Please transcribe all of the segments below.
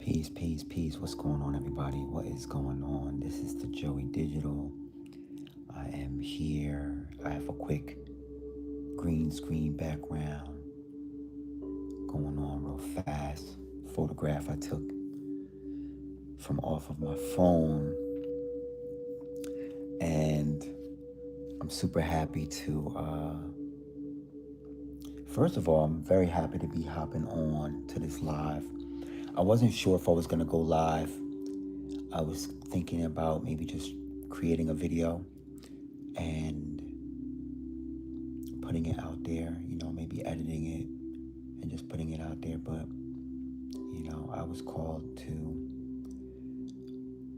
Peace, peace, peace. What's going on, everybody? What is going on? This is the Joey Digital. I am here. I have a quick green screen background going on real fast. Photograph I took from off of my phone. And I'm super happy to, first of all, I'm very happy to be hopping on to this live. I wasn't sure if I was going to go live. I was thinking about maybe just creating a video and putting it out there, maybe editing it and just putting it out there. But, I was called to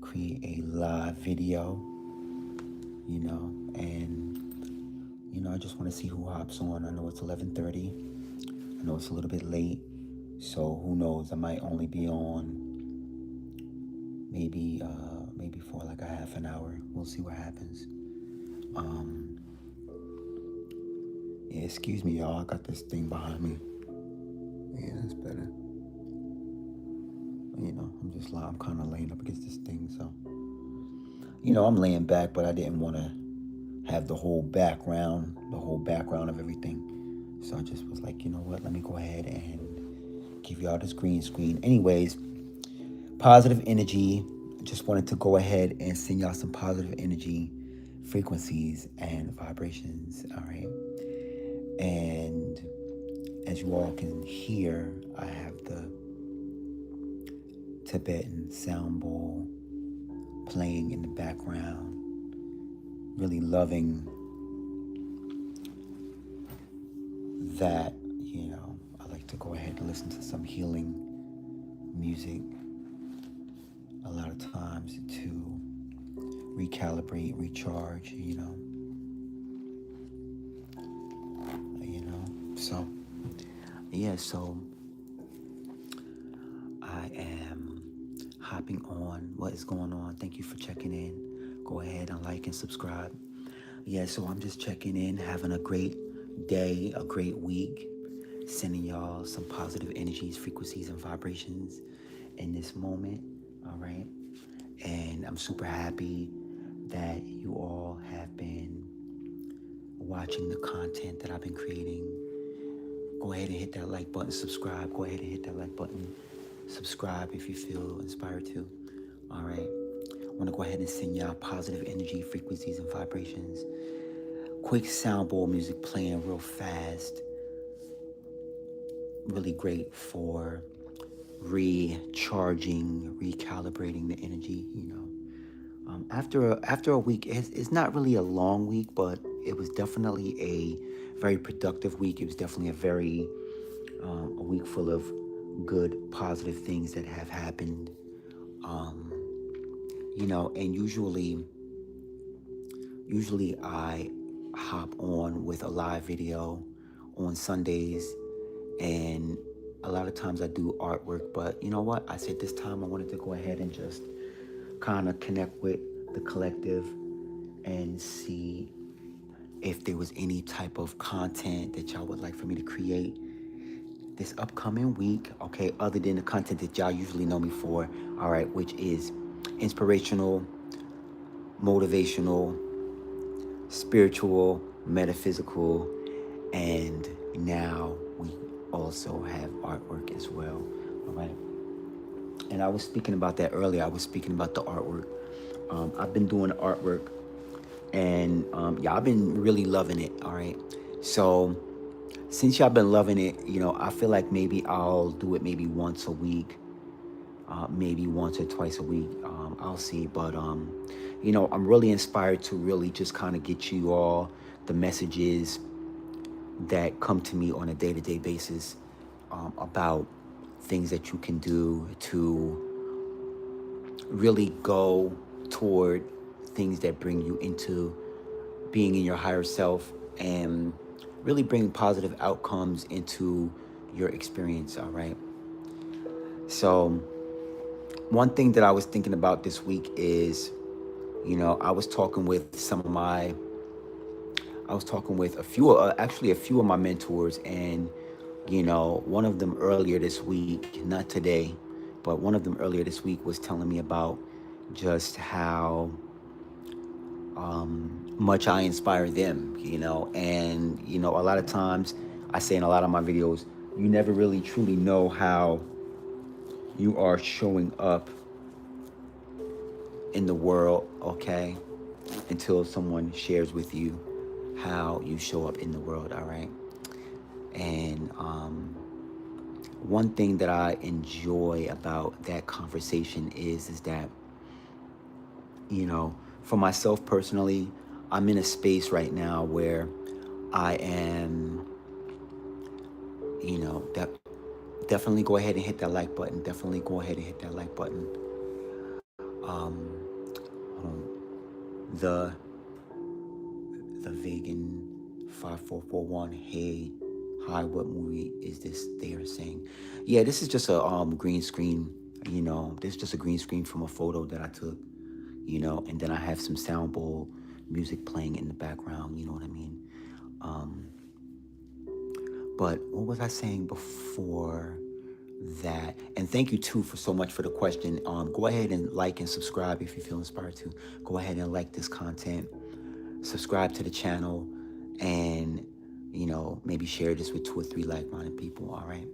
create a live video, and, I just want to see who hops on. I know it's 11:30. I know it's a little bit late. So who knows? I might only be on maybe for like a half an hour. We'll see what happens. Yeah, excuse me, y'all. I got this thing behind me. Yeah, that's better. I'm kind of laying up against this thing, so I'm laying back, but I didn't want to have the whole background of everything. So I just was like, you know what? Let me go ahead and give y'all this green screen. Anyways, positive energy. Just wanted to go ahead and send y'all some positive energy frequencies and vibrations. All right. And as you all can hear, I have the Tibetan sound bowl playing in the background. Really loving that, I like to go ahead and listen to some healing music a lot of times to recalibrate, recharge, So, yeah, so I am hopping on. What is going on? Thank you for checking in. Go ahead and like and subscribe. Yeah, so I'm just checking in, having a great day, a great week, sending y'all some positive energies, frequencies, and vibrations in this moment, all right? And I'm super happy that you all have been watching the content that I've been creating. Go ahead and hit that like button, subscribe. Go ahead and hit that like button, subscribe if you feel inspired to, all right? I want to go ahead and send y'all positive energy, frequencies, and vibrations. Quick sound bowl music playing real fast. Really great for recharging, recalibrating the energy, After a week, it's not really a long week, but it was definitely a very productive week. It was definitely a week full of good, positive things that have happened. And usually I hop on with a live video on Sundays, and a lot of times I do artwork, but you know what? I said this time I wanted to go ahead and just kind of connect with the collective and see if there was any type of content that y'all would like for me to create this upcoming week, okay, other than the content that y'all usually know me for, all right, which is inspirational, motivational, spiritual, metaphysical, and now we also have artwork as well, all right? And I was speaking about that earlier. I was speaking about the artwork. I've been doing artwork, and y'all been really loving it, all right? So since y'all been loving it, I feel like maybe I'll do it maybe once a week, maybe once or twice a week. I'll see. But, I'm really inspired to really just kind of get you all the messages that come to me on a day-to-day basis about things that you can do to really go toward things that bring you into being in your higher self and really bring positive outcomes into your experience, all right? So one thing that I was thinking about this week is, I was talking with a few of my mentors, and one of them earlier this week, not today, but one of them earlier this week was telling me about just how much I inspire them, and a lot of times I say in a lot of my videos, you never really truly know how you are showing up in the world, okay, until someone shares with you how you show up in the world, all right? And one thing that I enjoy about that conversation is that, for myself personally, I'm in a space right now where I am, that definitely go ahead and hit that like button. Definitely go ahead and hit that like button. The vegan 5441. Hey, hi, what movie is this they are saying? Yeah, this is just a green screen. This is just a green screen from a photo that I took. And then I have some sound bowl music playing in the background. You know what I mean? But what was I saying before that? And thank you too for so much for the question. Go ahead and like and subscribe if you feel inspired to. Go ahead and like this content, subscribe to the channel, and maybe share this with 2 or 3 like-minded people. All right.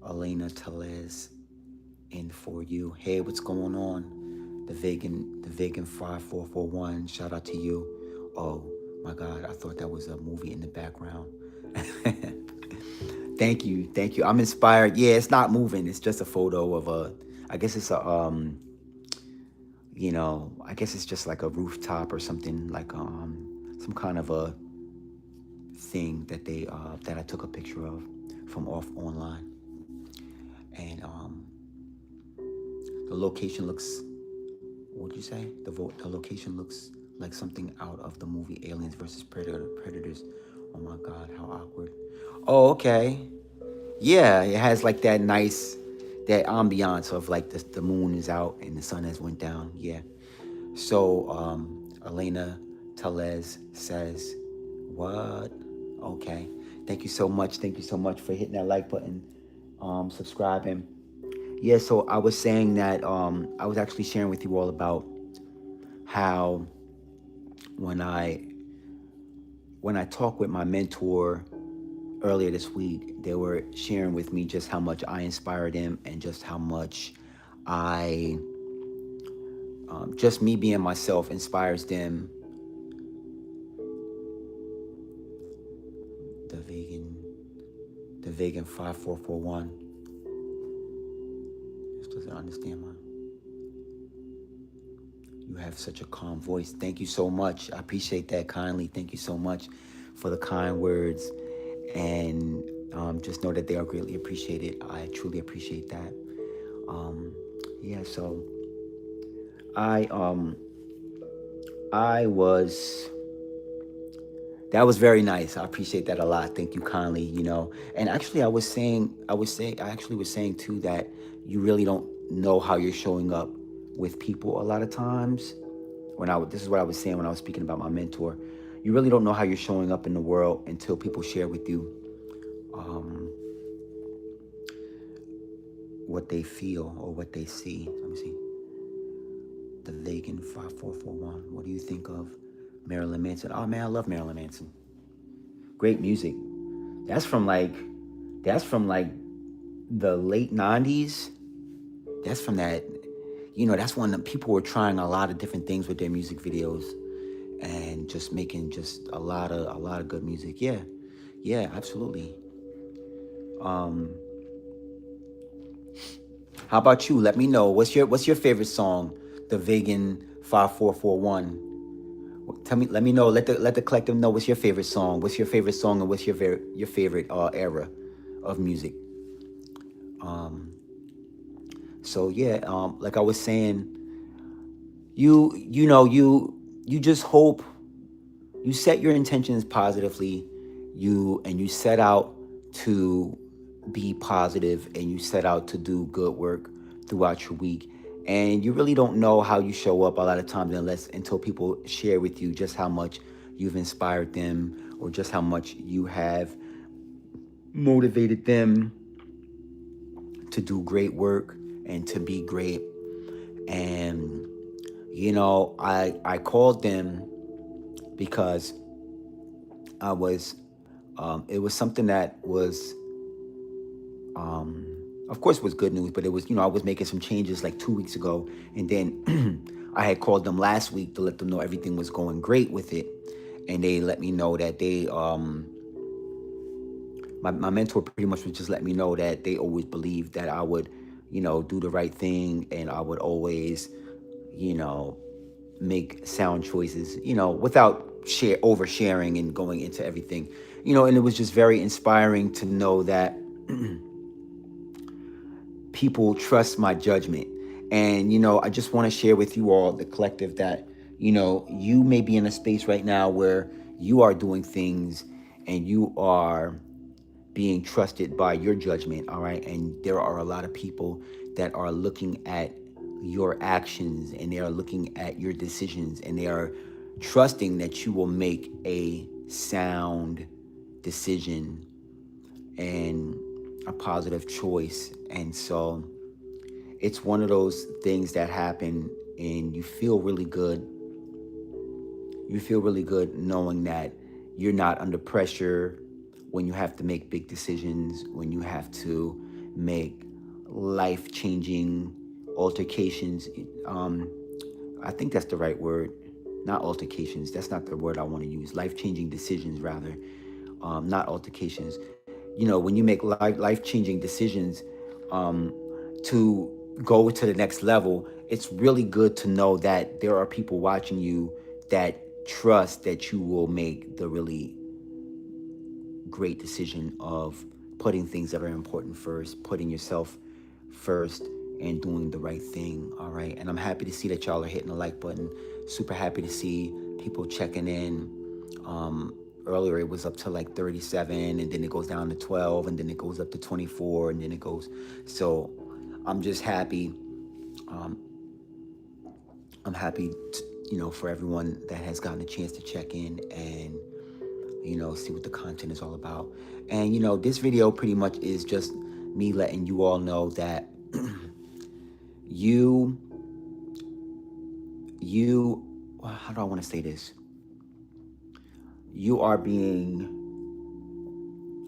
Elena Telez in for you. Hey, what's going on? The vegan 5441. Shout out to you. Oh my God, I thought that was a movie in the background. Thank you. I'm inspired. Yeah, it's not moving. It's just a photo of I guess it's I guess it's just like a rooftop or something, like some kind of a thing that that I took a picture of from online. And the location looks, what'd you say? The location looks like something out of the movie Aliens versus Predators. Oh my God, how awkward. Oh, okay. Yeah, it has like that ambiance of like the moon is out and the sun has went down. Yeah. So Elena Telez says, what? Okay. Thank you so much. Thank you so much for hitting that like button, subscribing. Yeah, so I was saying that I was actually sharing with you all about how when I talked with my mentor earlier this week, they were sharing with me just how much I inspire them and just how much just me being myself inspires them. The vegan 5441. This doesn't understand You have such a calm voice. Thank you so much. I appreciate that kindly. Thank you so much for the kind words. And just know that they are greatly appreciated. I truly appreciate that. Yeah, so that was very nice. I appreciate that a lot. Thank you kindly, And actually I was saying too that you really don't know how you're showing up with people a lot of times. This is what I was saying when I was speaking about my mentor. You really don't know how you're showing up in the world until people share with you what they feel or what they see. Let me see. The vegan 5441. What do you think of Marilyn Manson? Oh man, I love Marilyn Manson. Great music. That's from like the late 90s. That's from that, that's when the people were trying a lot of different things with their music videos and just making just a lot of good music. Yeah, absolutely. How about you? Let me know. What's your favorite song? The vegan 5441. Let me know. Let the collective know what's your favorite song. What's your favorite song and what's your favorite era of music. So yeah, like I was saying, you just hope, you set your intentions positively, you set out to be positive, and you set out to do good work throughout your week. And you really don't know how you show up a lot of times until people share with you just how much you've inspired them or just how much you have motivated them to do great work and to be great. And you know, I called them because I was it was something that was of course was good news, but it was, you know, I was making some changes like 2 weeks ago, and then I had called them last week to let them know everything was going great with it, and they let me know that they my mentor pretty much would just let me know that they always believed that I would, you know, do the right thing, and I would always, you know, make sound choices, you know, without oversharing and going into everything, you know. And it was just very inspiring to know that people trust my judgment. And, you know, I just want to share with you all, the collective, that, you know, you may be in a space right now where you are doing things and you are being trusted by your judgment, all right? And there are a lot of people that are looking at your actions, and they are looking at your decisions, and they are trusting that you will make a sound decision and a positive choice. And so it's one of those things that happen, and you feel really good. You feel really good knowing that you're not under pressure when you have to make big decisions, when you have to make life-changing altercations. I think that's the right word. Not altercations. That's not the word I want to use. Life-changing decisions, rather. Not altercations. You know, when you make life-changing decisions to go to the next level, it's really good to know that there are people watching you that trust that you will make the really great decision of putting things that are important first, putting yourself first, and doing the right thing. All right. And I'm happy to see that y'all are hitting the like button. Super happy to see people checking in. Earlier it was up to like 37, and then it goes down to 12, and then it goes up to 24, and then it goes. So I'm just happy. I'm happy you know, for everyone that has gotten a chance to check in and, you know, see what the content is all about. And, you know, this video pretty much is just me letting you all know that you, how do I want to say this? You are being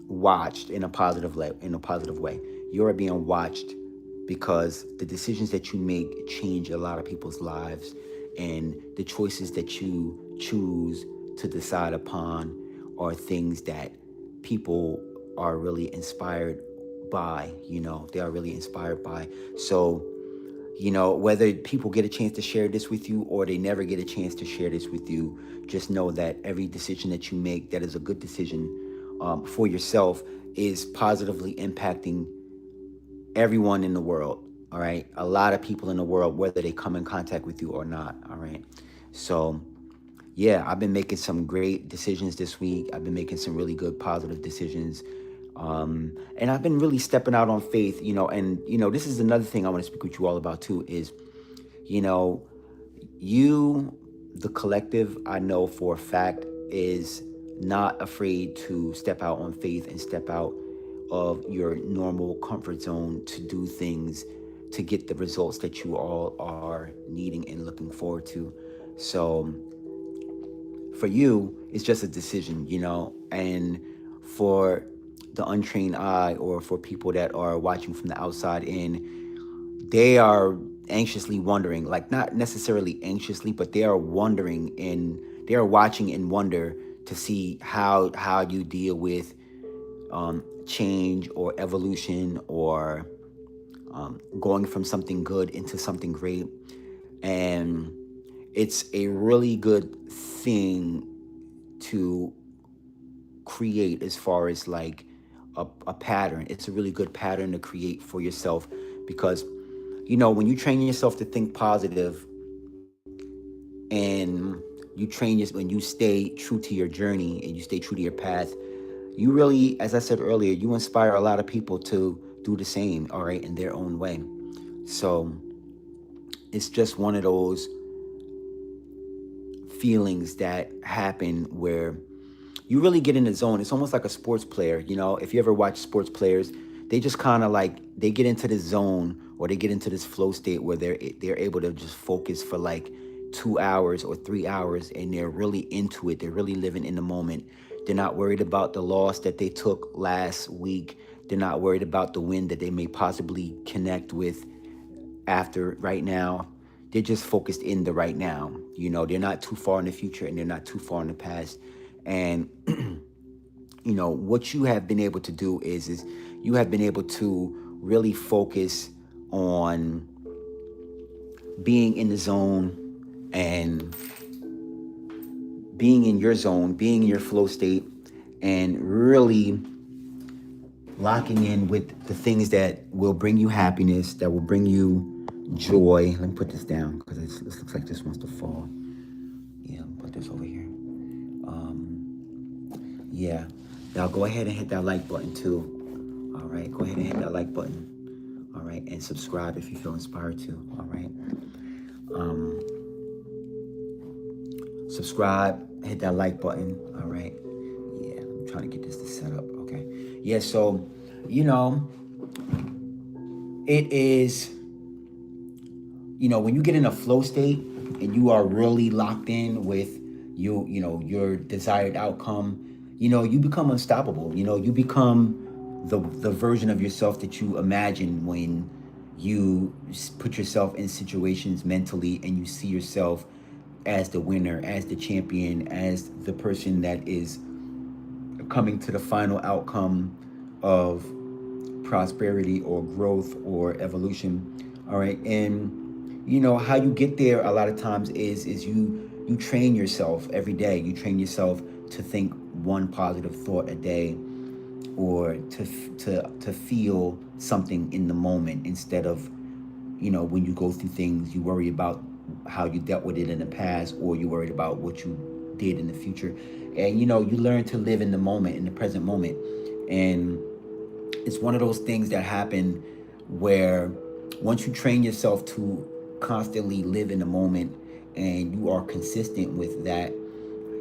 watched in a positive way. You are being watched because the decisions that you make change a lot of people's lives, and the choices that you choose to decide upon are things that people are really inspired by. You know, they are really inspired by. So, you know, whether people get a chance to share this with you or they never get a chance to share this with you, just know that every decision that you make that is a good decision for yourself is positively impacting everyone in the world. All right. A lot of people in the world, whether they come in contact with you or not. All right. So, yeah, I've been making some great decisions this week. I've been making some really good positive decisions. And I've been really stepping out on faith, you know. And, you know, this is another thing I want to speak with you all about too is, you know, the collective, I know for a fact, is not afraid to step out on faith and step out of your normal comfort zone to do things to get the results that you all are needing and looking forward to. So for you, it's just a decision, you know. And for the untrained eye, or for people that are watching from the outside in, they are anxiously wondering, like not necessarily anxiously, but they are wondering, and they are watching in wonder to see how you deal with change or evolution, or going from something good into something great. And it's a really good thing to create, as far as like a pattern. It's a really good pattern to create for yourself, because, you know, when you train yourself to think positive, and when you stay true to your journey and you stay true to your path, you really, as I said earlier, you inspire a lot of people to do the same, all right, in their own way. So it's just one of those feelings that happen where you really get in the zone. It's almost like a sports player. You know, if you ever watch sports players, they just kind of like, they get into this zone, or they get into this flow state where they're able to just focus for like 2 hours or 3 hours, and they're really into it. They're really living in the moment. They're not worried about the loss that they took last week. They're not worried about the win that they may possibly connect with after right now. They're just focused in the right now. They're not too far in the future, and they're not too far in the past. And what you have been able to do is you have been able to really focus on being in the zone, and being in your zone, being in your flow state, and really locking in with the things that will bring you happiness, that will bring you joy. Let me put this down, because this looks like this wants to fall. Yeah, put this over here. Yeah. Now go ahead and hit that like button too. All right. Go ahead and hit that like button. All right. And subscribe if you feel inspired to. All right. Subscribe, hit that like button. All right. Yeah. I'm trying to get this to set up. Okay. Yeah. So, it is, when you get in a flow state and you are really locked in with your desired outcome, you become unstoppable. You become the version of yourself that you imagine when you put yourself in situations mentally, and you see yourself as the winner, as the champion, as the person that is coming to the final outcome of prosperity or growth or evolution. All right. And how you get there a lot of times is you train yourself every day. You train yourself to think one positive thought a day, or to feel something in the moment, instead of when you go through things, you worry about how you dealt with it in the past, or you worried about what you did in the future. And you learn to live in the moment, in the present moment. And it's one of those things that happen where once you train yourself to constantly live in the moment, and you are consistent with that,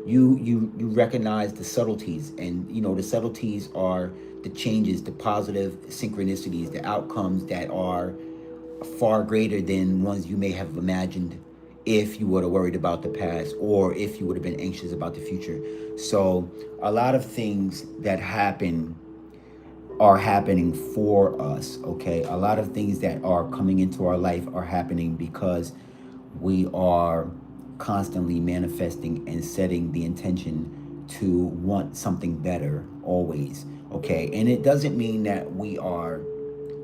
you recognize the subtleties. And the subtleties are the changes, the positive synchronicities, the outcomes that are far greater than ones you may have imagined if you would have worried about the past, or if you would have been anxious about the future. So a lot of things that happen are happening for us. Okay, a lot of things that are coming into our life are happening because we are constantly manifesting and setting the intention to want something better always. Okay, and it doesn't mean that we are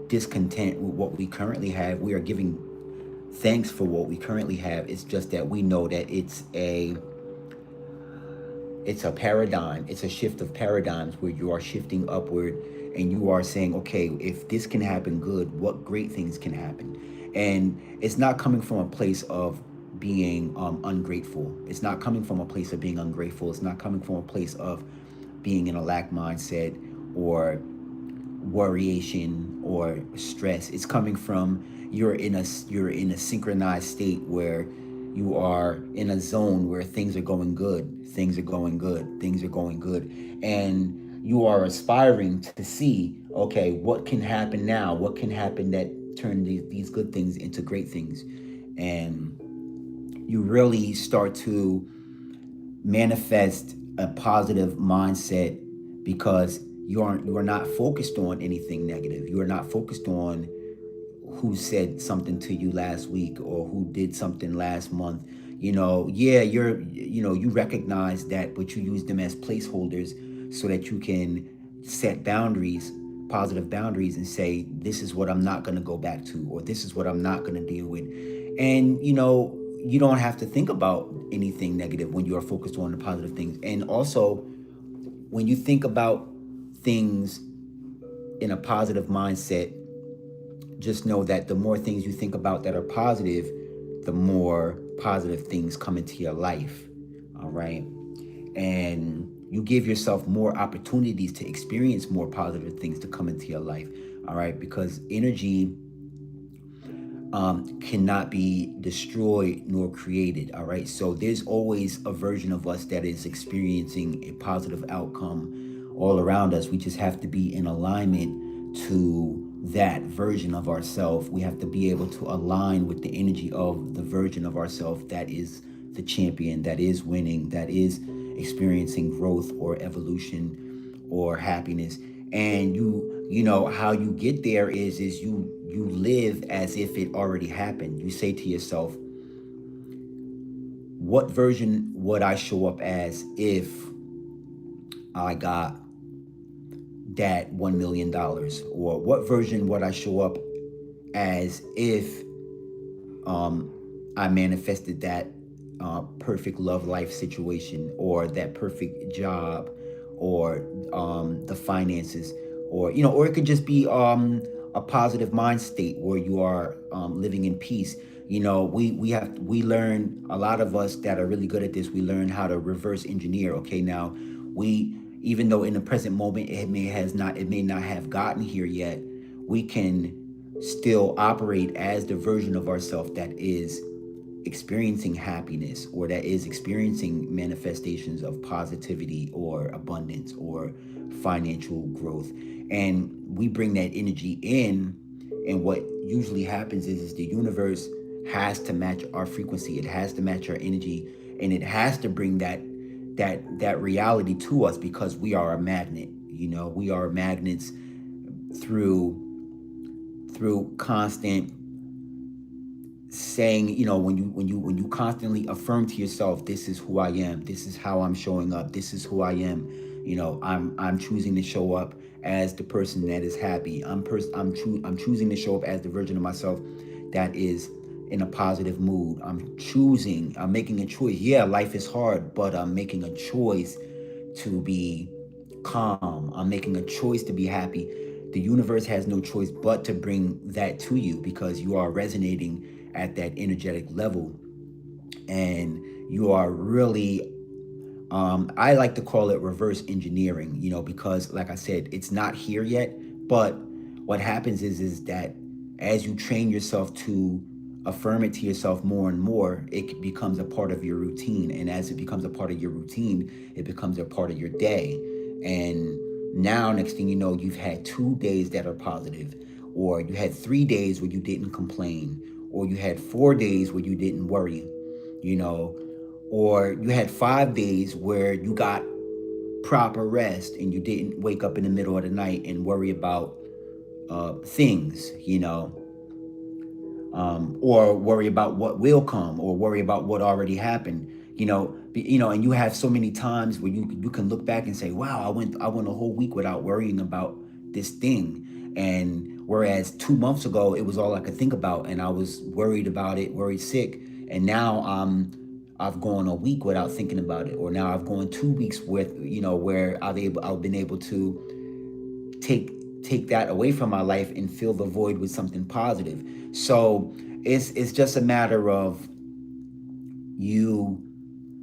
discontent with what we currently have. We are giving thanks for what we currently have. It's just that we know that it's a paradigm. It's a shift of paradigms where you are shifting upward, and you are saying, okay, if this can happen, good, what great things can happen. And it's not coming from a place of being ungrateful. It's not coming from a place of being ungrateful. It's not coming from a place of being in a lack mindset or worryation or stress. It's coming from you're in a synchronized state where you are in a zone where things are going good, things are going good, things are going good, and you are aspiring to see, okay, what can happen now? What can happen that turn these good things into great things? And you really start to manifest a positive mindset, because you are not focused on anything negative. You are not focused on who said something to you last week or who did something last month. You recognize that, but you use them as placeholders so that you can set boundaries, positive boundaries, and say, this is what I'm not going to go back to, or this is what I'm not going to deal with. And, you don't have to think about anything negative when you are focused on the positive things. And also, when you think about things in a positive mindset, just know that the more things you think about that are positive, the more positive things come into your life. All right. And you give yourself more opportunities to experience more positive things to come into your life. All right. Because energy cannot be destroyed nor created. All right. So there's always a version of us that is experiencing a positive outcome all around us. We just have to be in alignment to that version of ourselves. We have to be able to align with the energy of the version of ourselves that is the champion, that is winning, that is experiencing growth or evolution or happiness. And you know how you get there is you live as if it already happened. You say to yourself, what version would I show up as if I got that $1 million? Or what version would I show up as if I manifested that perfect love life situation, or that perfect job, or the finances, or or it could just be a positive mind state where you are living in peace. We learn, a lot of us that are really good at this, we learn how to reverse engineer. Okay, now we, even though in the present moment it may not have gotten here yet, we can still operate as the version of ourselves that is experiencing happiness, or that is experiencing manifestations of positivity or abundance or financial growth. And we bring that energy in, and what usually happens is the universe has to match our frequency, it has to match our energy, and it has to bring that reality to us, because we are a magnet. We are magnets through constant saying, when you constantly affirm to yourself, this is who I am, this is how I'm showing up, this is who I am. I'm choosing to show up as the person that is happy. I'm choosing to show up as the version of myself that is in a positive mood. I'm making a choice. Yeah, life is hard, but I'm making a choice to be calm. I'm making a choice to be happy. The universe has no choice but to bring that to you, because you are resonating at that energetic level, and you are really, I like to call it reverse engineering, because like I said, it's not here yet. But what happens is that as you train yourself to affirm it to yourself more and more, it becomes a part of your routine. And as it becomes a part of your routine, it becomes a part of your day. And now, next thing you know, you've had 2 days that are positive, or you had 3 days where you didn't complain, or you had 4 days where you didn't worry, or you had 5 days where you got proper rest and you didn't wake up in the middle of the night and worry about things, or worry about what will come, or worry about what already happened. And you have so many times where you can look back and say, wow, I went a whole week without worrying about this thing. And whereas 2 months ago it was all I could think about, and I was worried about it, worried sick. And now I've gone a week without thinking about it, or now I've gone 2 weeks with, where I've been able to take that away from my life and fill the void with something positive. So it's just a matter of you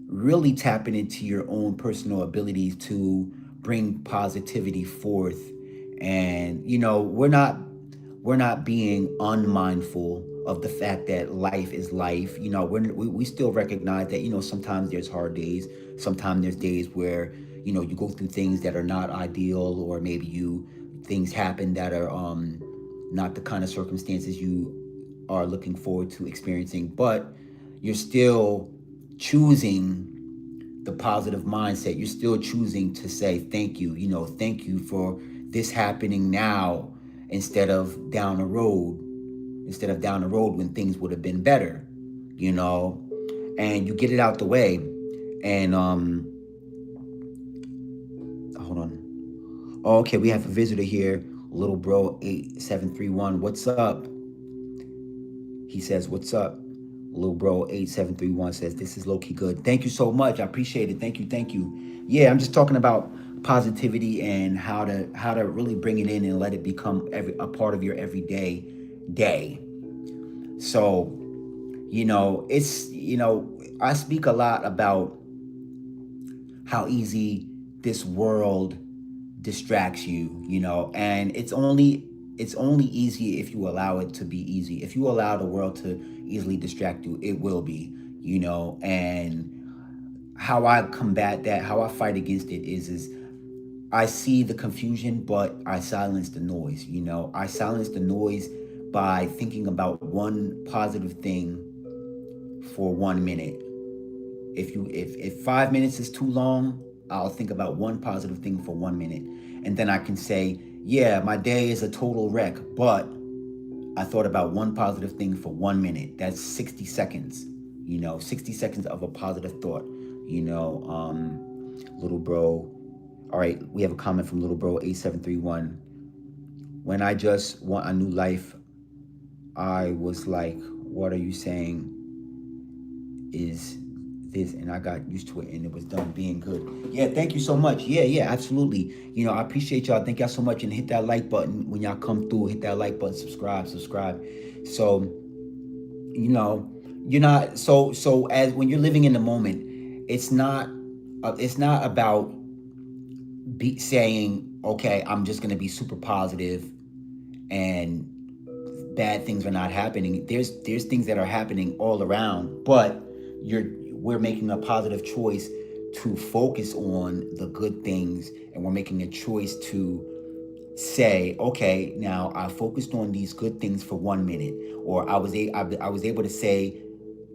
really tapping into your own personal abilities to bring positivity forth. And we're not being unmindful of the fact that life is life. We still recognize that sometimes there's hard days, sometimes there's days where you go through things that are not ideal, or maybe things happen that are not the kind of circumstances you are looking forward to experiencing. But you're still choosing the positive mindset. You're still choosing to say thank you. Thank you for this happening now, instead of down the road when things would have been better. And you get it out the way. And hold on. Oh, okay, we have a visitor here, little bro 8731. What's up? He says, what's up? Little bro 8731 says, this is low-key good. Thank you so much. I appreciate it. Thank you. Yeah, I'm just talking about positivity and how to really bring it in and let it become a part of your everyday day. So, it's, I speak a lot about how easy this world distracts you, and it's only easy if you allow it to be easy. If you allow the world to easily distract you, it will be, and how I combat that, how I fight against it is I see the confusion, but I silence the noise. I silence the noise by thinking about one positive thing for 1 minute. If 5 minutes is too long, I'll think about one positive thing for 1 minute, and then I can say, yeah, my day is a total wreck, but I thought about one positive thing for 1 minute. That's 60 seconds. 60 seconds of a positive thought. Little bro. All right, we have a comment from little bro 8731. When I just want a new life, I was like, what are you saying? Is this? And I got used to it, and it was done being good. Yeah, thank you so much. Yeah, absolutely. I appreciate y'all. Thank y'all so much, and hit that like button when y'all come through. Hit that like button. Subscribe. So, you're not so as when you're living in the moment, it's not about saying, okay, I'm just gonna be super positive and bad things are not happening. There's things that are happening all around, but we're making a positive choice to focus on the good things, and we're making a choice to say, okay, now I focused on these good things for 1 minute, or I was able to say,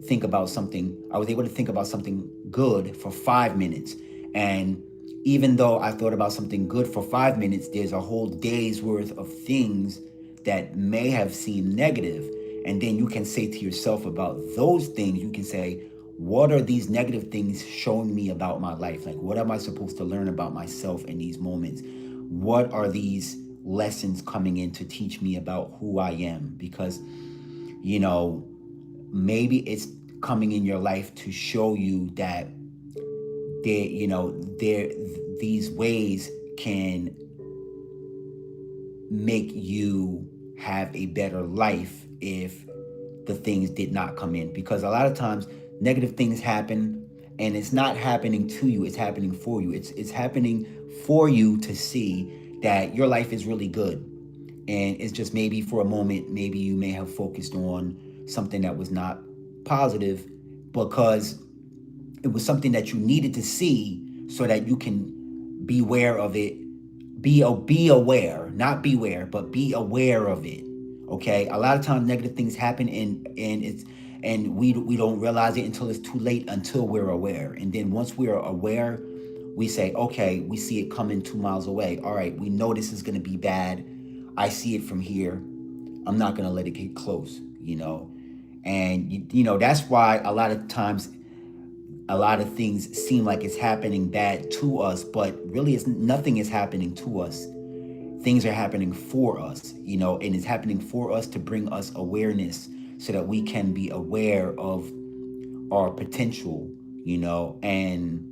think about something. I was able to think about something good for 5 minutes, and even though I thought about something good for 5 minutes, there's a whole day's worth of things that may have seemed negative. And then you can say to yourself about those things, you can say, what are these negative things showing me about my life? Like, what am I supposed to learn about myself in these moments? What are these lessons coming in to teach me about who I am? Because, maybe it's coming in your life to show you that these ways can make you have a better life if the things did not come in. Because a lot of times negative things happen, and it's not happening to you, it's happening for you. It's happening for you to see that your life is really good. And it's just maybe for a moment, maybe you may have focused on something that was not positive, because it was something that you needed to see so that you can be aware of it. Be aware, not beware, but be aware of it. Okay, a lot of times negative things happen, and we don't realize it until it's too late, until we're aware. And then once we're aware, we say, okay, we see it coming 2 miles away. All right, we know this is going to be bad. I see it from here. I'm not going to let it get close. And that's why a lot of times a lot of things seem like it's happening bad to us, but really nothing is happening to us. Things are happening for us, and it's happening for us to bring us awareness so that we can be aware of our potential, and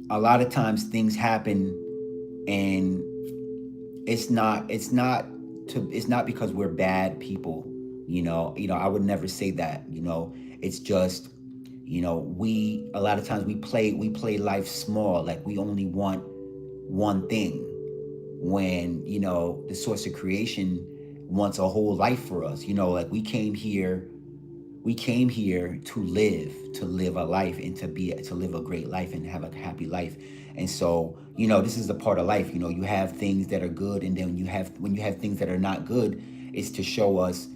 a lot of times things happen, and it's not because we're bad people. I would never say that. It's just, a lot of times we play life small, like we only want one thing, when the source of creation wants a whole life for us. Like we came here to live a life, and to live a great life and have a happy life. And so, this is a part of life. You have things that are good, and then when you have things that are not good, it's to show us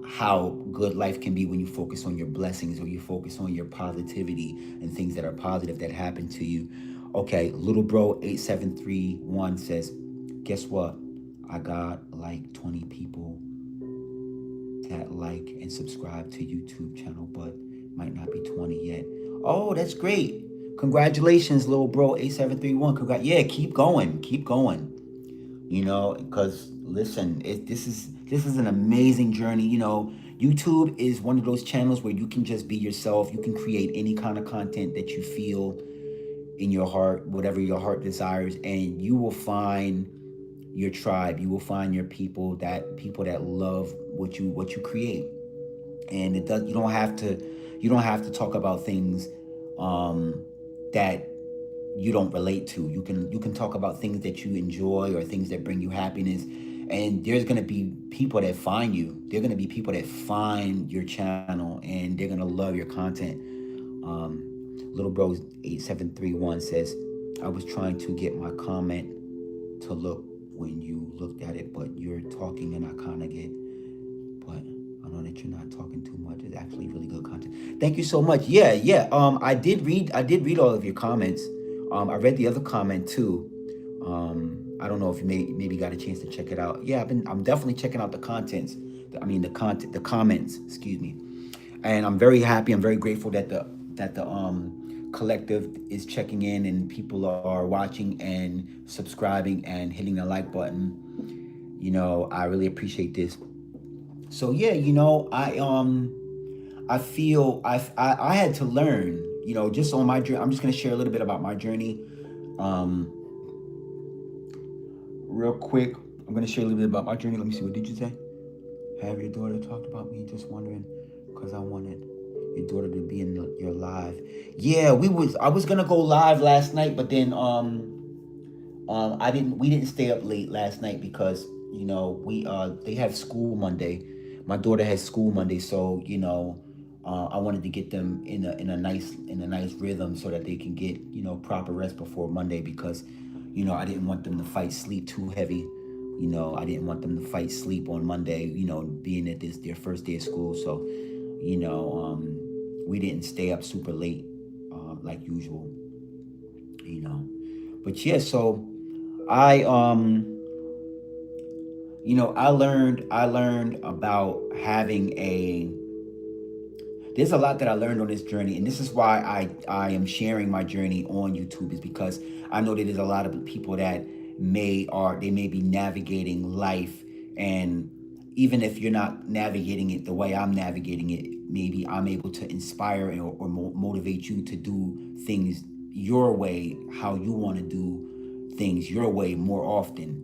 how good life can be when you focus on your blessings, or you focus on your positivity and things that are positive that happen to you. Okay, little bro 8731 says, guess what? I got like 20 people that like and subscribe to YouTube channel, but might not be 20 yet. Oh, that's great. Congratulations, little bro 8731. Yeah, keep going. Because listen, this is an amazing journey. YouTube is one of those channels where you can just be yourself. You can create any kind of content that you feel in your heart, whatever your heart desires, and you will find your tribe. You will find your people that love what you create. And you don't have to talk about things that you don't relate to. You can talk about things that you enjoy, or things that bring you happiness. And there's going to be people that find you. There are going to be people that find your channel, and they're going to love your content. Little Bro 8731 says, I was trying to get my comment to look when you looked at it, but you're talking and I kind of get, but I know that you're not talking too much. It's actually really good content. Thank you so much. Yeah. I did read all of your comments. I read the other comment too. I don't know if you maybe got a chance to check it out. Yeah, I'm definitely checking out the contents. The comments, excuse me. And I'm very happy. I'm very grateful that the collective is checking in and people are watching and subscribing and hitting the like button. I really appreciate this. So yeah, I feel I had to learn, just on my journey. I'm just gonna share a little bit about my journey, real quick. I'm gonna share a little bit about my journey. Let me see. What did you say? Have your daughter talked about me? Just wondering, because I wanted your daughter to be in your live. Yeah, I was gonna go live last night, but then we didn't stay up late last night because they have school Monday. My daughter has school Monday, so I wanted to get them in a nice rhythm so that they can get proper rest before Monday, because I didn't want them to fight sleep too heavy. I didn't want them to fight sleep on Monday, being that this their first day of school. So we didn't stay up super late like usual. But yeah, so I I learned about having there's a lot that I learned on this journey, and this is why I am sharing my journey on YouTube, is because I know that there's a lot of people that may be navigating life, and even if you're not navigating it the way I'm navigating it, maybe I'm able to inspire or motivate you to do things your way, how you want to do things your way more often.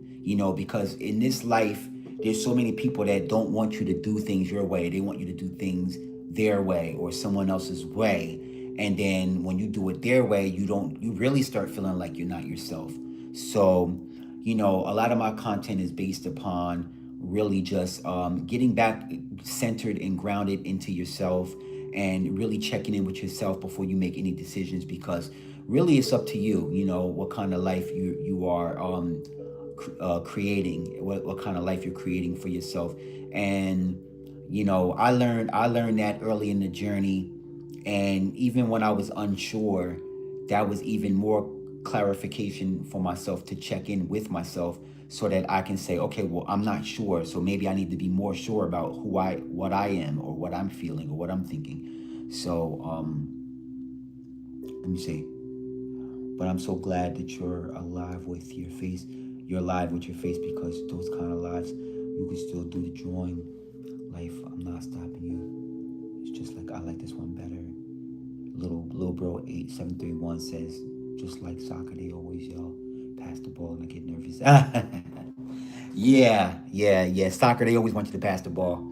Because in this life, there's so many people that don't want you to do things your way. They want you to do things their way or someone else's way. And then when you do it their way, you really start feeling like you're not yourself. So, a lot of my content is based upon really just getting back centered and grounded into yourself, and really checking in with yourself before you make any decisions, because really it's up to you, what kind of life you are creating, what kind of life you're creating for yourself. And I learned that early in the journey, and even when I was unsure, that was even more clarification for myself to check in with myself, so that I can say, okay, well, I'm not sure, so maybe I need to be more sure about what I am, or what I'm feeling, or what I'm thinking. So let me see. But I'm so glad that you're alive with your face. You're alive with your face, because those kind of lives, you can still do the drawing life. I'm not stopping you. It's just like, I like this one better. Little Bro 8731 says, just like soccer, they always yell, pass the ball, and I get nervous. Yeah. Soccer, they always want you to pass the ball.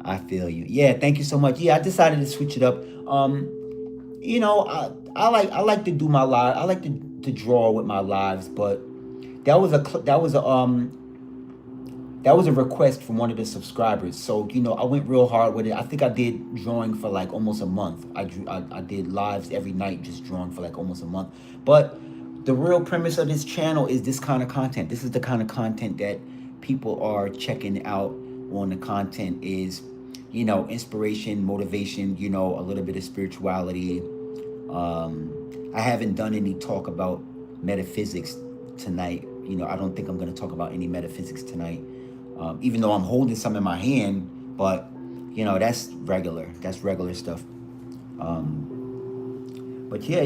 I feel you. Yeah, thank you so much. Yeah, I decided to switch it up. I like to do my live. I like to draw with my lives, but that was a request from one of the subscribers. So I went real hard with it. I think I did drawing for like almost a month. I did lives every night, just drawing for like almost a month. But the real premise of this channel is this kind of content. This is the kind of content that people are checking out on. The content is, inspiration, motivation, a little bit of spirituality. I haven't done any talk about metaphysics tonight. I don't think I'm going to talk about any metaphysics tonight, even though I'm holding some in my hand. But that's regular. That's regular stuff. But yeah,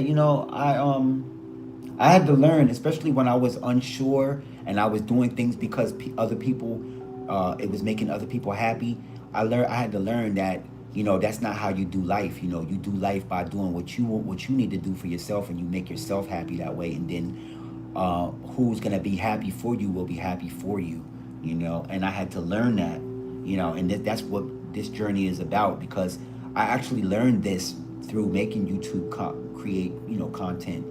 I had to learn, especially when I was unsure and I was doing things because other people, it was making other people happy. I had to learn that that's not how you do life. You do life by doing what you need to do for yourself, and you make yourself happy that way. And then who's gonna be happy for you will be happy for you. And I had to learn that. And that's what this journey is about, because I actually learned this through making YouTube create content.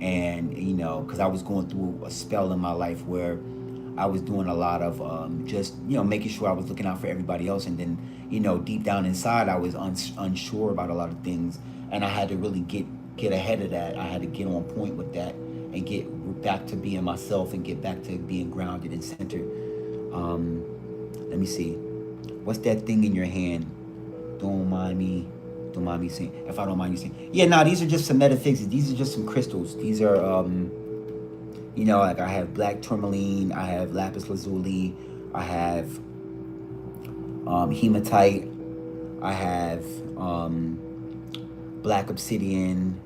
And because I was going through a spell in my life where I was doing a lot of just making sure I was looking out for everybody else, and then deep down inside I was unsure about a lot of things. and I had to really get ahead of that. I had to get on point with that and get back to being myself and get back to being grounded and centered. Let me see. What's that thing in your hand? Don't mind me. Don't mind me saying. If I don't mind you saying. Yeah, no, these are just some metaphysics. These are just some crystals. These are, you know, like I have black tourmaline. I have lapis lazuli. I have hematite. I have black obsidian.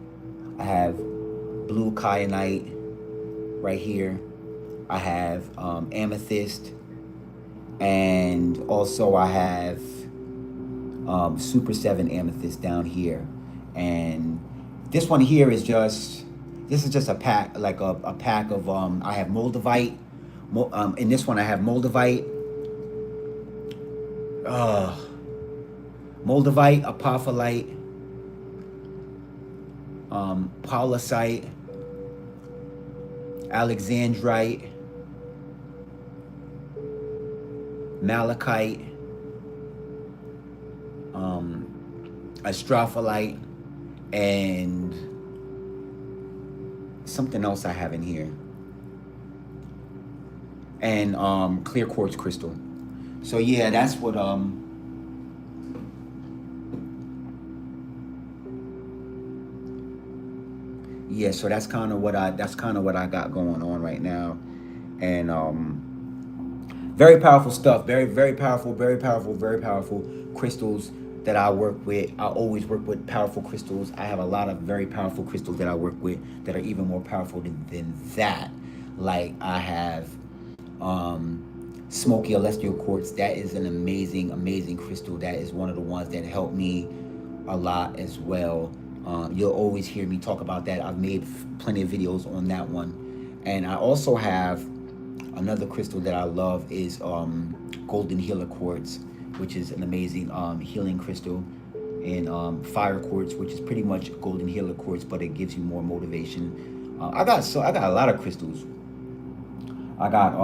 I have blue kyanite right here. I have amethyst. And also I have Super 7 amethyst down here. And this one here is just, this is just a pack, like a pack of, I have moldavite. In this one I have moldavite. Moldavite, apophyllite, paulusite, alexandrite, malachite, astrophyllite, and something else I have in here, and clear quartz crystal. So yeah, that's what yeah, so that's kind of what I got going on right now. And very powerful stuff, very powerful crystals that I work with. I always work with powerful crystals. I have a lot of very powerful crystals that I work with that are even more powerful than that. Like I have smoky celestial quartz. That is an amazing crystal. That is one of the ones that helped me a lot as well. You'll always hear me talk about that. I've made plenty of videos on that one. And I also have another crystal that I love is golden healer quartz, which is an amazing healing crystal, and fire quartz, which is pretty much golden healer quartz, but it gives you more motivation. I got a lot of crystals. I got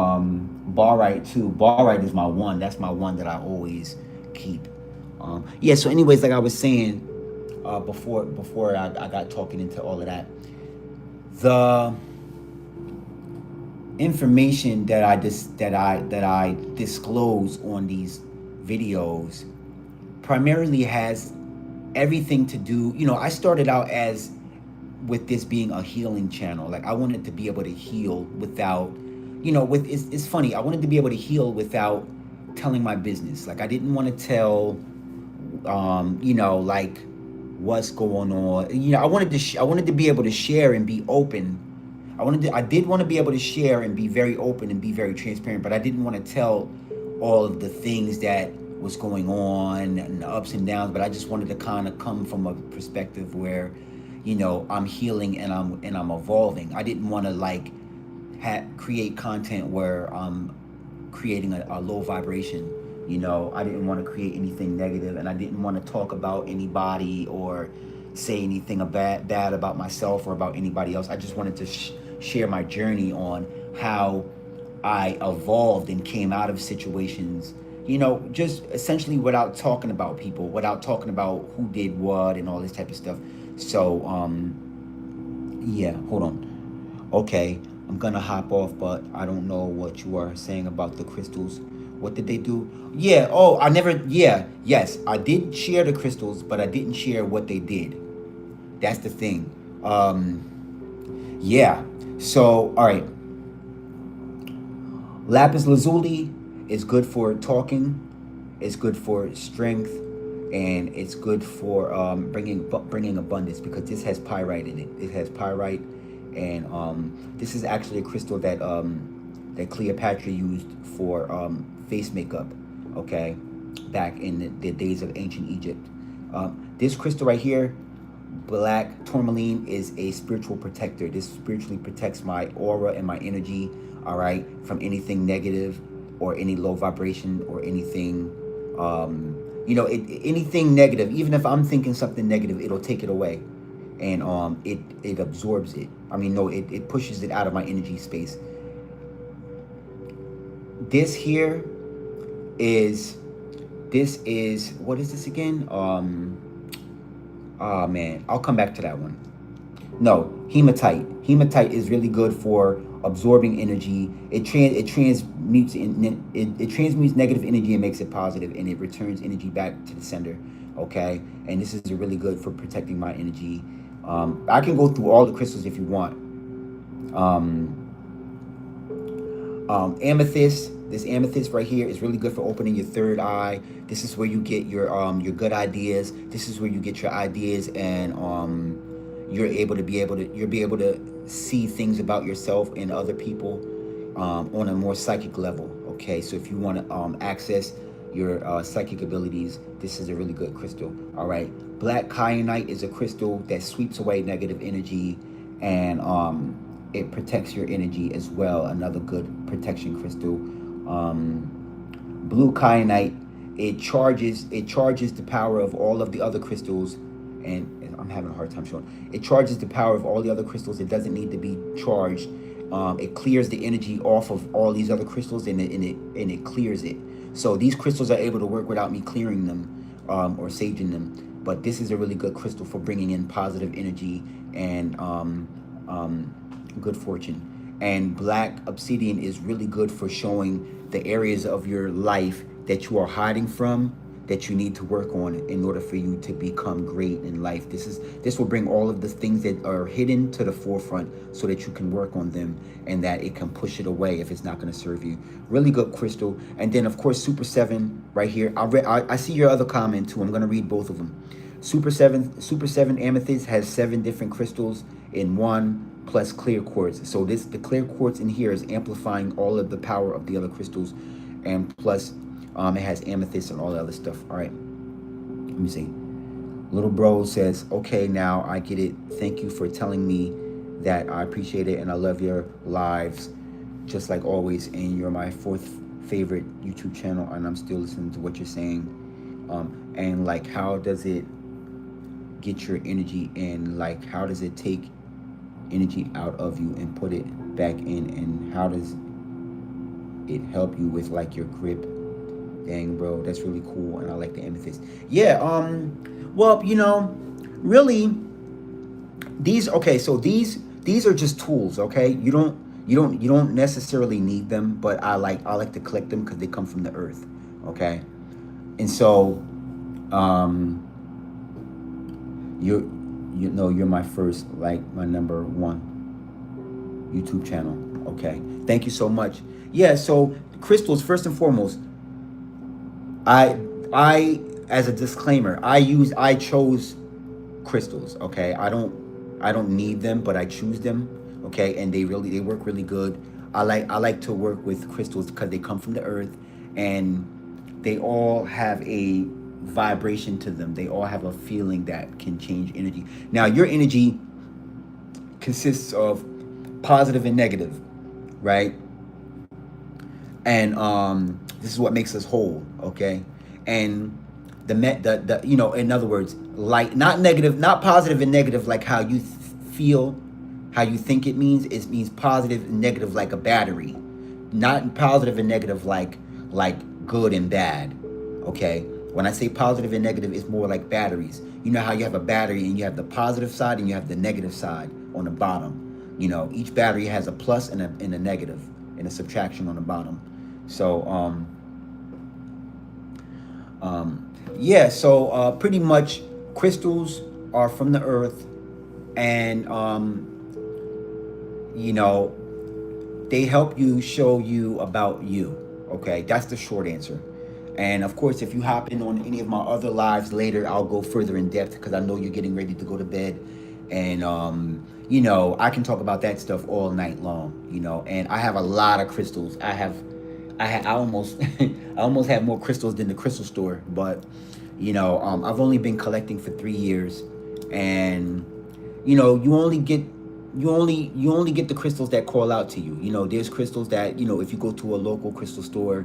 barite too. Barite is my one. That's my one that I always keep. Yeah. So, anyways, like I was saying before I got talking into all of that, the information that I disclose on these videos primarily has everything to do. You know, I started out as with this being a healing channel. Like I wanted to be able to heal without, you know, it's funny. I wanted to be able to heal without telling my business. Like I didn't want to tell, you know, like what's going on. You know, I wanted to be able to share and be open. I did want to be able to share and be very open and be very transparent, but I didn't want to tell all of the things that was going on and the ups and downs. But I just wanted to kind of come from a perspective where, you know, I'm healing and I'm evolving. I didn't want to like create content where I'm creating a low vibration. You know, I didn't want to create anything negative, and I didn't want to talk about anybody or say anything bad about myself or about anybody else. I just wanted to share my journey on how I evolved and came out of situations, you know, just essentially without talking about people, without talking about who did what and all this type of stuff. So, yeah, hold on. Okay, I'm gonna hop off, but I don't know what you are saying about the crystals. What did they do? Yeah, oh, yes, I did share the crystals, but I didn't share what they did. That's the thing. Yeah, so, all right. Lapis lazuli is good for talking. It's good for strength, and it's good for bringing abundance, because this has pyrite in it. It has pyrite, and this is actually a crystal that that Cleopatra used for face makeup. Okay, back in the days of ancient Egypt. This crystal right here, black tourmaline, is a spiritual protector. This spiritually protects my aura and my energy, all right, from anything negative or any low vibration or anything, you know, anything negative. Even if I'm thinking something negative, it'll take it away, and it absorbs it. I mean, no, it pushes it out of my energy space. This here is, what is this again? Oh man, I'll come back to that one. No, hematite. Hematite is really good for absorbing energy. It transmutes it transmutes negative energy and makes it positive, and it returns energy back to the sender. Okay, and this is really good for protecting my energy. I can go through all the crystals if you want. Um, Amethyst. This amethyst right here is really good for opening your third eye. This is where you get your good ideas. This is where you get your ideas, and you'll be able to see things about yourself and other people on a more psychic level. Okay, so if you want to access your psychic abilities, this is a really good crystal. All right, black kyanite is a crystal that sweeps away negative energy, and it protects your energy as well. Another good protection crystal. Blue kyanite, it charges the power of all of the other crystals, and I'm having a hard time showing. It charges the power of all the other crystals. It doesn't need to be charged. It clears the energy off of all these other crystals, and it clears it. So these crystals are able to work without me clearing them or saging them. But this is a really good crystal for bringing in positive energy and good fortune. And black obsidian is really good for showing the areas of your life that you are hiding from, that you need to work on in order for you to become great in life. This will bring all of the things that are hidden to the forefront so that you can work on them, and that it can push it away if it's not going to serve you. Really good crystal. And then of course Super 7 right here. I see your other comment too. I'm going to read both of them. Super 7 amethyst has 7 different crystals in one, plus clear quartz. So the clear quartz in here is amplifying all of the power of the other crystals, and plus it has amethyst and all the other stuff. All right, let me see. Little bro says, okay, now I get it. Thank you for telling me that. I appreciate it, and I love your lives just like always, and you're my 4th favorite YouTube channel, and I'm still listening to what you're saying. And like, how does it get your energy in? Like, how does it take energy out of you and put it back in? And how does it help you with like your grip? Dang, bro, that's really cool, and I like the amethyst. Yeah, well, really, these are just tools. Okay, you don't necessarily need them, but I like to collect them because they come from the earth. Okay, and so you're my first, like my number 1 YouTube channel. Okay, thank you so much. Yeah, so crystals, first and foremost, I as a disclaimer, I chose crystals. Okay, I don't need them, but I choose them. Okay, and they work really good. I like to work with crystals because they come from the earth, and they all have a vibration to them. They all have a feeling that can change energy. Now, your energy consists of positive and negative, right? And this is what makes us whole. Okay, and the in other words, like, not negative, not positive and negative like how you feel, how you think it means. It means positive and negative like a battery, not positive and negative like good and bad. Okay, when I say positive and negative, it's more like batteries. You know how you have a battery and you have the positive side and you have the negative side on the bottom. Each battery has a plus and a negative and a subtraction on the bottom. So yeah, so pretty much crystals are from the earth, and they help you show you about you. Okay, that's the short answer. And of course, if you hop in on any of my other lives later, I'll go further in depth because I know you're getting ready to go to bed. And, I can talk about that stuff all night long, and I have a lot of crystals. I almost, I almost have more crystals than the crystal store, but, I've only been collecting for 3 years, and, you only get the crystals that call out to you. There's crystals that, if you go to a local crystal store,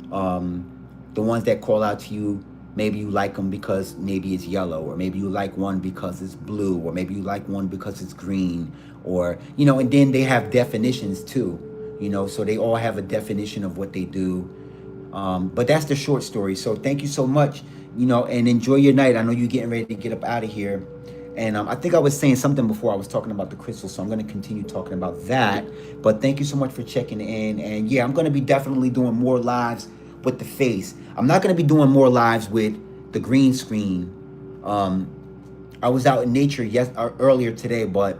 the ones that call out to you, maybe you like them because maybe it's yellow, or maybe you like one because it's blue, or maybe you like one because it's green, or, and then they have definitions too, so they all have a definition of what they do. But that's the short story. So thank you so much, and enjoy your night. I know you're getting ready to get up out of here. And I think I was saying something before I was talking about the crystals, so I'm going to continue talking about that. But thank you so much for checking in. And yeah, I'm going to be definitely doing more lives with the face. I'm not going to be doing more lives with the green screen. Um, I was out in nature earlier today, but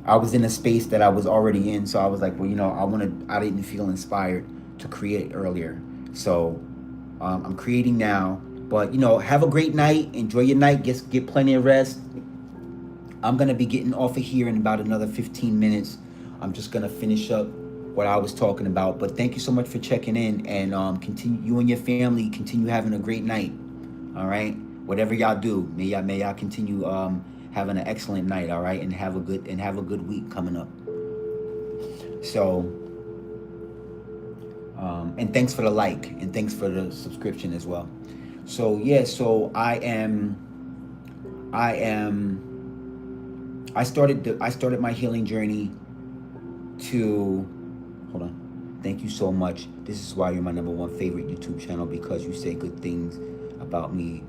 I was in a space that I was already in, so I was like, well, I didn't feel inspired to create earlier, so I'm creating now. But have a great night. Enjoy your night. Get plenty of rest. I'm gonna be getting off of here in about another 15 minutes. I'm just gonna finish up what I was talking about. But thank you so much for checking in, and continue. You and your family continue having a great night. All right. Whatever y'all do, may y'all continue having an excellent night. All right, and have a good week coming up. So, and thanks for the like, and thanks for the subscription as well. So yeah, so I started my healing journey to, hold on. Thank you so much. This is why you're my #1 favorite YouTube channel, because you say good things about me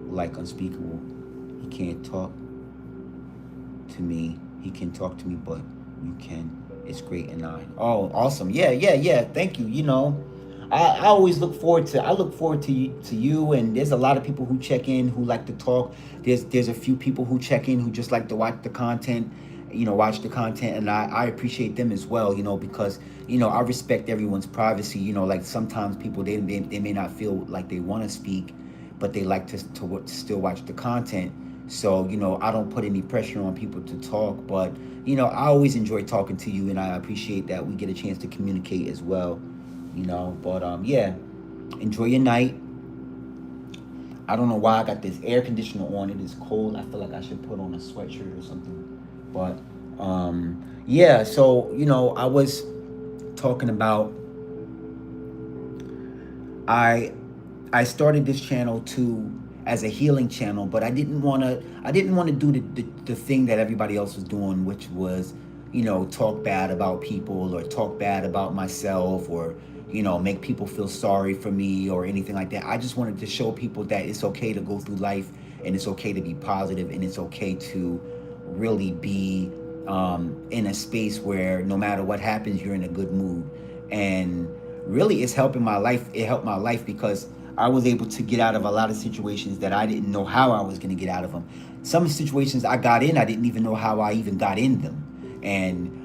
like unspeakable. He can't talk to me. He can talk to me, but you can. It's great. And oh, awesome. Yeah. Thank you. I always look forward to you, and there's a lot of people who check in who like to talk. There's a few people who check in who just like to watch the content, and I appreciate them as well, because I respect everyone's privacy. Like sometimes people they may not feel like they want to speak, but they like to still watch the content. So I don't put any pressure on people to talk, but I always enjoy talking to you, and I appreciate that we get a chance to communicate as well. But yeah, enjoy your night. I don't know why I got this air conditioner on. It is cold. I feel like I should put on a sweatshirt or something. But yeah, so I was talking about I started this channel as a healing channel, but I didn't want to do the thing that everybody else was doing, which was talk bad about people or talk bad about myself, or make people feel sorry for me or anything like that. I just wanted to show people that it's okay to go through life, and it's okay to be positive, and it's okay to really be in a space where no matter what happens, you're in a good mood. And really, it's helping my life. It helped my life because I was able to get out of a lot of situations that I didn't know how I was going to get out of them. Some situations I got in, I didn't even know how I even got in them. And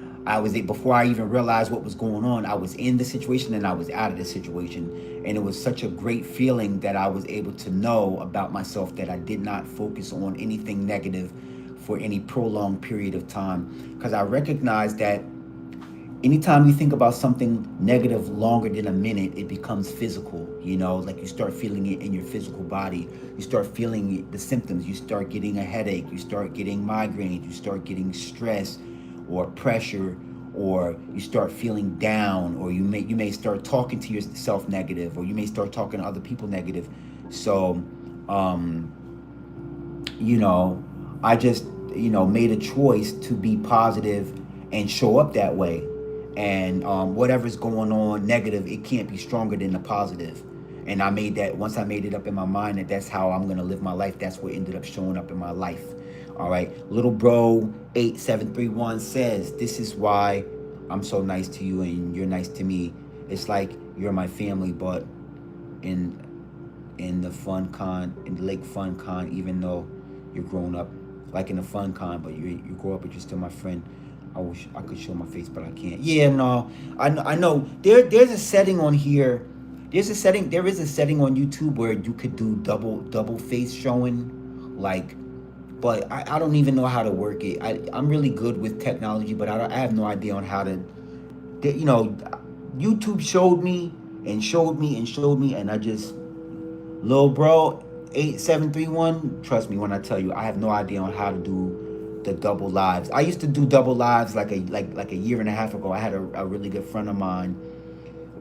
before I even realized what was going on, I was in the situation and I was out of the situation. And it was such a great feeling that I was able to know about myself that I did not focus on anything negative for any prolonged period of time. Because I recognized that anytime you think about something negative longer than a minute, it becomes physical. Like you start feeling it in your physical body. You start feeling the symptoms. You start getting a headache. You start getting migraines. You start getting stress or pressure, or you start feeling down, or you may start talking to yourself negative, or you may start talking to other people negative. So, I just, made a choice to be positive and show up that way. And whatever's going on negative, it can't be stronger than the positive. And once I made it up in my mind that that's how I'm going to live my life, that's what ended up showing up in my life. All right. Little bro 8731 says, this is why I'm so nice to you and you're nice to me. It's like you're my family, but in the Lake Fun Con, even though you're grown up, like in the Fun Con, but you grow up, but you're still my friend. I wish I could show my face, but I can't. Yeah, no, I know. There's a setting on here. There is a setting on YouTube where you could do double face showing, but I don't even know how to work it. I'm really good with technology, but I have no idea on how to. YouTube showed me, and I just, little bro 8731. Trust me when I tell you, I have no idea on how to do the double lives. I used to do double lives like a year and a half ago. I had a really good friend of mine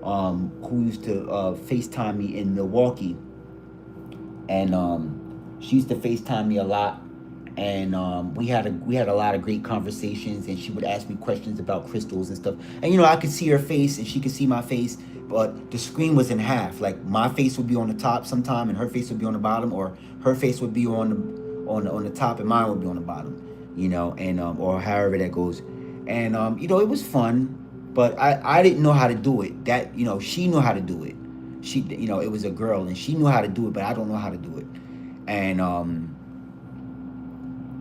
who used to FaceTime me in Milwaukee, and she used to FaceTime me a lot, and we had a lot of great conversations, and she would ask me questions about crystals and stuff, and I could see her face and she could see my face, but the screen was in half. Like my face would be on the top sometime, and her face would be on the bottom, or her face would be on the top, and mine would be on the bottom. And or however that goes. And it was fun, but I didn't know how to do it. That she knew how to do it. She it was a girl, and she knew how to do it, but I don't know how to do it. And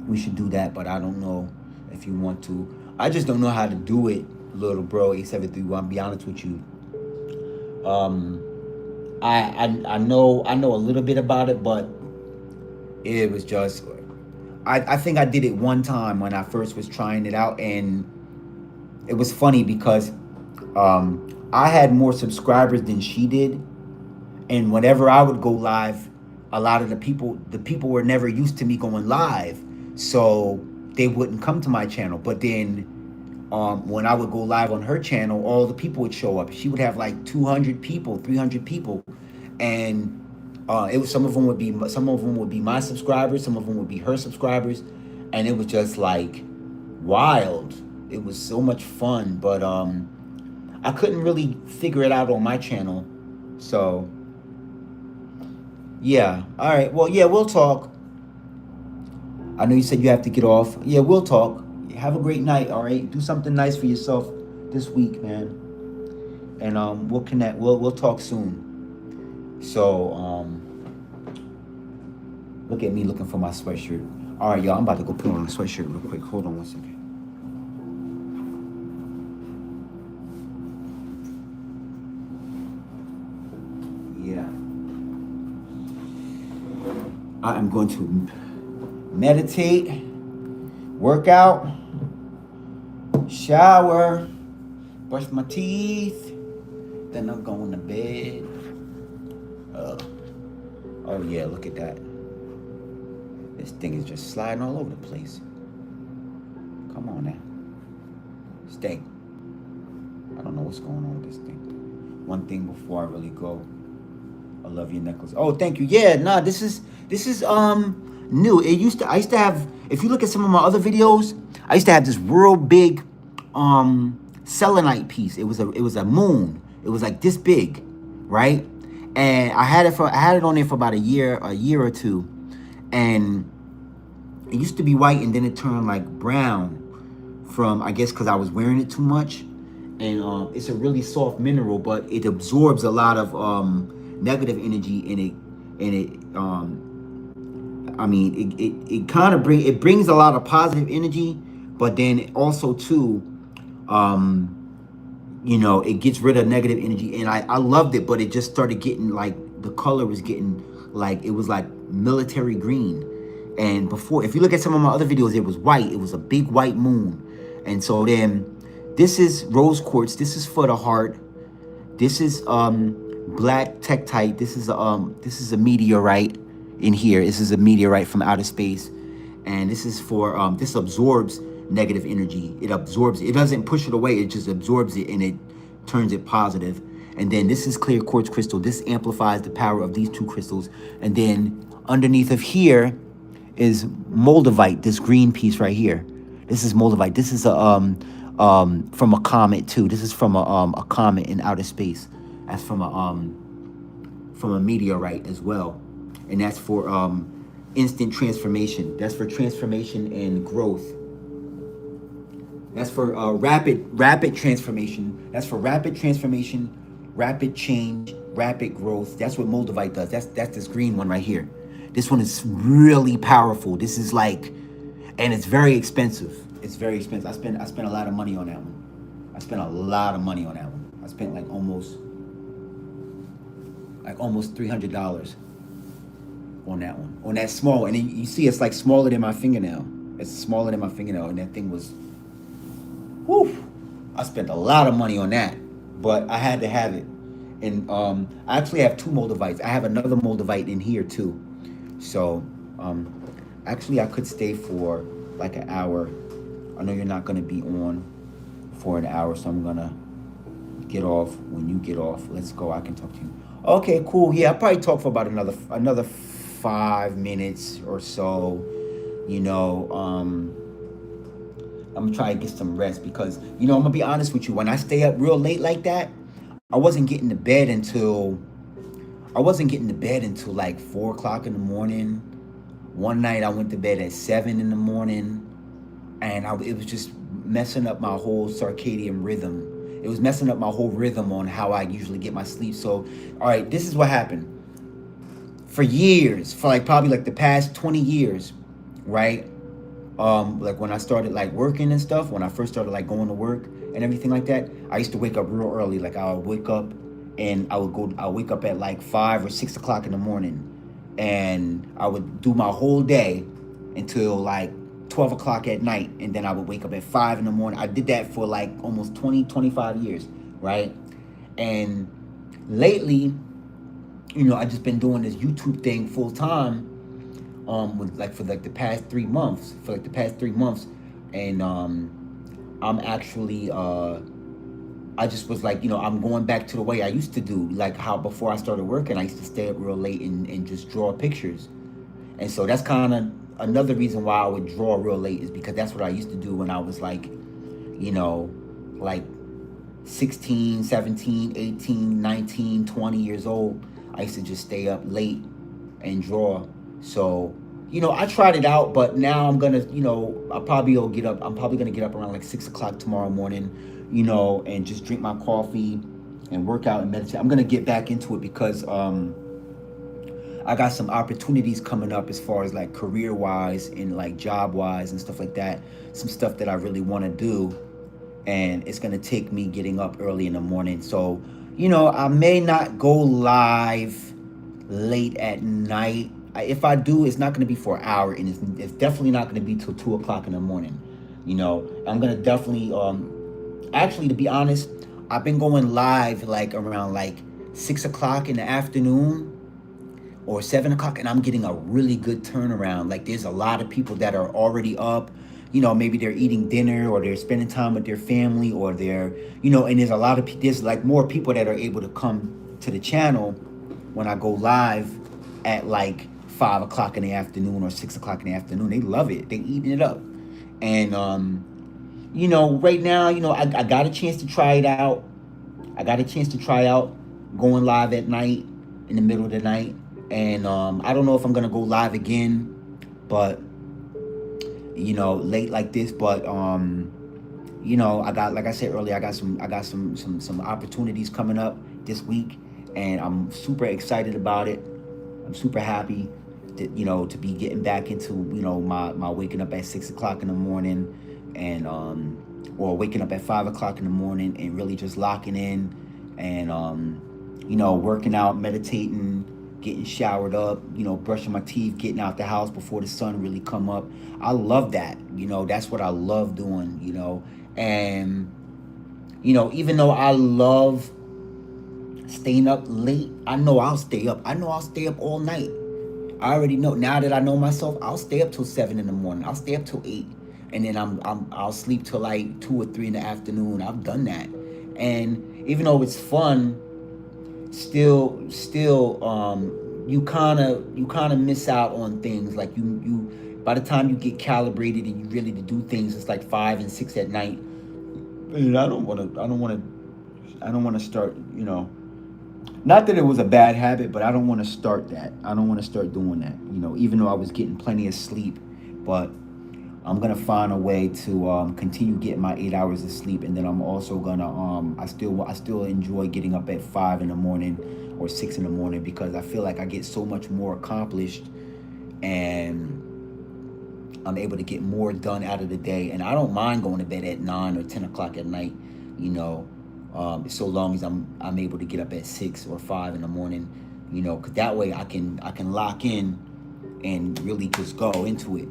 we should do that, but I don't know if you want to. I just don't know how to do it, little bro. 873. I'll be honest with you. I know a little bit about it, but it was just. I think I did it one time when I first was trying it out, and it was funny because I had more subscribers than she did, and whenever I would go live, a lot of the people were never used to me going live, so they wouldn't come to my channel. But then when I would go live on her channel, all the people would show up. She would have like 200 people, 300 people, and it was some of them would be my subscribers, some of them would be her subscribers, and it was just like wild. It was so much fun, but I couldn't really figure it out on my channel. So yeah, all right. Well, yeah, we'll talk. I know you said you have to get off. Yeah, we'll talk. Have a great night. All right, do something nice for yourself this week, man. And we'll connect. We'll talk soon. So look at me looking for my sweatshirt. All right, y'all. I'm about to go put on a sweatshirt real quick. Hold on one second. Yeah. I am going to meditate, work out, shower, brush my teeth, then I'm going to bed. Oh yeah, look at that. This thing is just sliding all over the place. Come on now. Stay. I don't know what's going on with this thing. One thing before I really go. I love your necklace. Oh, thank you. Yeah, nah, this is new. I used to have, if you look at some of my other videos, I used to have this real big selenite piece. It was a moon. It was like this big, right? And I had it on there for about a year or two, and it used to be white, and then it turned like brown from, I guess, because I was wearing it too much. And it's a really soft mineral, but it absorbs a lot of negative energy it kind of brings a lot of positive energy, but then also too it gets rid of negative energy. And I loved it, but it just started getting like, the color was getting like, it was like military green. And before, if you look at some of my other videos, it was white. It was a big white moon. And so then this is rose quartz. This is for the heart. This is black Tektite. This is a meteorite in here. This is a meteorite from outer space, and this is for this absorbs negative energy. It absorbs it. It doesn't push it away. It just absorbs it, and it turns it positive. And then this is clear quartz crystal. This amplifies the power of these two crystals. And then underneath of here is MOLDAVITE. This green piece right here. This is MOLDAVITE. This is from a comet too. This is from a comet in outer space. That's from a meteorite as well, and that's for instant transformation. That's for transformation and growth. That's for rapid transformation. That's for rapid transformation, rapid change, rapid growth. That's what MOLDAVITE does. That's this green one right here. This one is really powerful. This is like, and it's very expensive. It's very expensive. I spent a lot of money on that one. I spent a lot of money on that one. I spent like almost $300 on that one, on that small. And you see, it's like smaller than my fingernail. It's smaller than my fingernail, and that thing was, whew. I spent a lot of money on that, but I had to have it. And I actually have two MOLDAVITEs. I have another MOLDAVITE in here too. So actually I could stay for like an hour. I know you're not gonna be on for an hour, so I'm gonna get off when you get off. Let's go. I can talk to you. Okay, cool. Yeah, I'll probably talk for about another 5 minutes or so. I'm gonna try to get some rest because, I'm gonna be honest with you. When I stay up real late like that, I wasn't getting to bed until like 4 o'clock in the morning. One night I went to bed at 7 in the morning, and it was just messing up my whole circadian rhythm. It was messing up my whole rhythm on how I usually get my sleep. So, all right, this is what happened. For years, for like probably like the past 20 years, right? Like when I started like working and stuff, when I first started like going to work and everything like that, I used to wake up real early. Like I would wake up and I'll wake up at like 5 or 6 o'clock in the morning, and I would do my whole day until like 12 o'clock at night, and then I would wake up at 5 in the morning. I did that for like almost 20, 25 years, right? And lately, I just been doing this YouTube thing full time, with like for like the past 3 months, and I'm actually I just was like, I'm going back to the way I used to do, like how before I started working, I used to stay up real late and just draw pictures. And so that's kind of another reason why I would draw real late, is because that's what I used to do when I was like 16, 17, 18, 19, 20 years old. I used to just stay up late and draw. So, I tried it out, but now I'm gonna, I probably will get up. I'm probably gonna get up around like 6 o'clock tomorrow morning, and just drink my coffee and work out and meditate. I'm gonna get back into it because I got some opportunities coming up as far as like career wise and like job wise and stuff like that. Some stuff that I really want to do, and it's gonna take me getting up early in the morning. So, I may not go live late at night. If I do, it's not going to be for an hour, and it's definitely not going to be till 2 o'clock in the morning. I'm going to definitely, actually, to be honest, I've been going live like around like 6 o'clock in the afternoon or 7 o'clock, and I'm getting a really good turnaround. Like there's a lot of people that are already up. Maybe they're eating dinner or they're spending time with their family, or they're, and there's like more people that are able to come to the channel when I go live at like 5 o'clock in the afternoon or 6 o'clock in the afternoon. They love it. They eating it up. And, right now, I got a chance to try it out. I got a chance to try out going live at night, in the middle of the night. And I don't know if I'm going to go live again, but, late like this. But, I got, like I said earlier, I got some opportunities coming up this week, and I'm super excited about it. I'm super happy to be getting back into, my waking up at 6 o'clock in the morning, and or waking up at 5 o'clock in the morning and really just locking in and working out, meditating, getting showered up, brushing my teeth, getting out the house before the sun really come up. I love that. That's what I love doing, and even though I love staying up late, I know I'll stay up. I know I'll stay up all night. I already know. Now that I know myself, I'll stay up till 7 in the morning. I'll stay up till 8, and then I'll sleep till like 2 or 3 in the afternoon. I've done that, and even though it's fun, still, you kind of miss out on things. Like you by the time you get calibrated and you really to do things, it's like 5 and 6 at night. And I don't want to start, not that it was a bad habit, but I don't want to start that. I don't want to start doing that, even though I was getting plenty of sleep. But I'm going to find a way to continue getting my 8 hours of sleep. And then I'm also going to, I still enjoy getting up at 5 in the morning or 6 in the morning, because I feel like I get so much more accomplished, and I'm able to get more done out of the day. And I don't mind going to bed at 9 or 10 o'clock at night, so long as I'm able to get up at 6 or 5 in the morning, because that way I can lock in and really just go into it.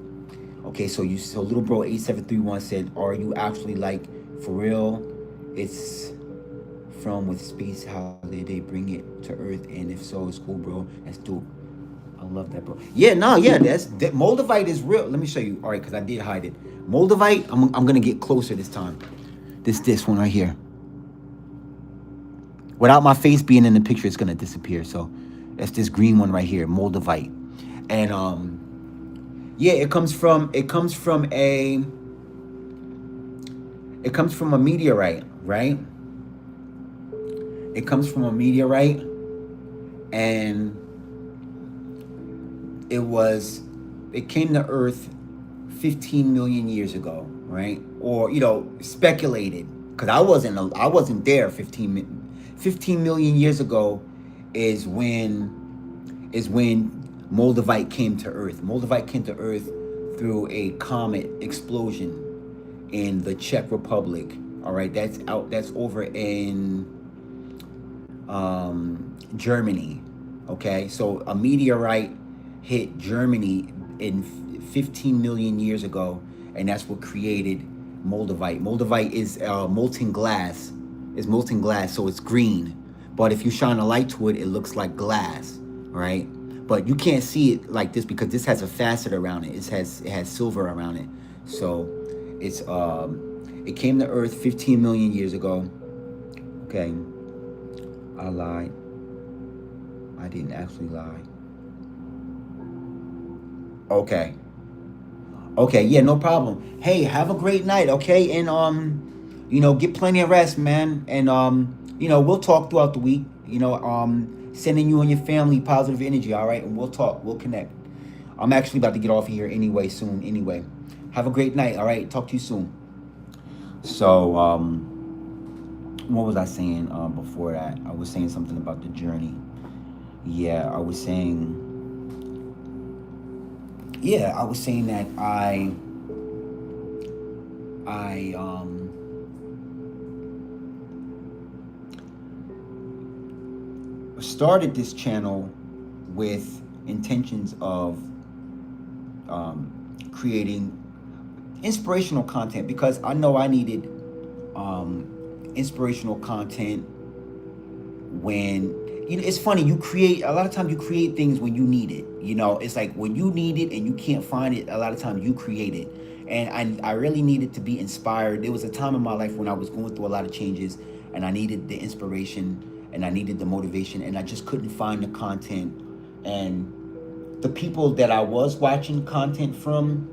Okay, so little bro 8731 said, "Are you actually like for real? It's from with space, how they bring it to Earth, and if so, it's cool, bro. That's dope. I love that, bro. Yeah, no, yeah, that Moldavite is real. Let me show you. All right, because I did hide it. Moldavite. I'm gonna get closer this time. This one right here. Without my face being in the picture, it's gonna disappear. So that's this green one right here, Moldavite, and yeah, it comes from a meteorite, right? It comes from a meteorite, and it came to Earth 15 million years ago, right? Or, speculated, because I wasn't there. 15 million years ago is when Moldavite came to Earth. Moldavite came to Earth through a comet explosion in the Czech Republic. All right, that's over in Germany. Okay, so a meteorite hit Germany in 15 million years ago, and that's what created Moldavite. Moldavite is molten glass. It's molten glass, so it's green. But if you shine a light to it, it looks like glass, right? But you can't see it like this because this has a facet around it. It has silver around it. So it came to Earth 15 million years ago. Okay, I lied. I didn't actually lie. Okay. Okay, yeah, no problem. Hey, have a great night, okay? And get plenty of rest, man. And we'll talk throughout the week. Sending you and your family positive energy, all right? And we'll talk. We'll connect. I'm actually about to get off of here anyway, soon. Anyway, have a great night, all right? Talk to you soon. So, what was I saying before that? I was saying something about the journey. Yeah, I was saying that I started this channel with intentions of creating inspirational content, because I know I needed inspirational content when it's funny, a lot of times you create things when you need it. It's like when you need it and you can't find it, a lot of times you create it. And I really needed to be inspired. There was a time in my life when I was going through a lot of changes, and I needed the inspiration and I needed the motivation, and I just couldn't find the content. And the people that I was watching content from,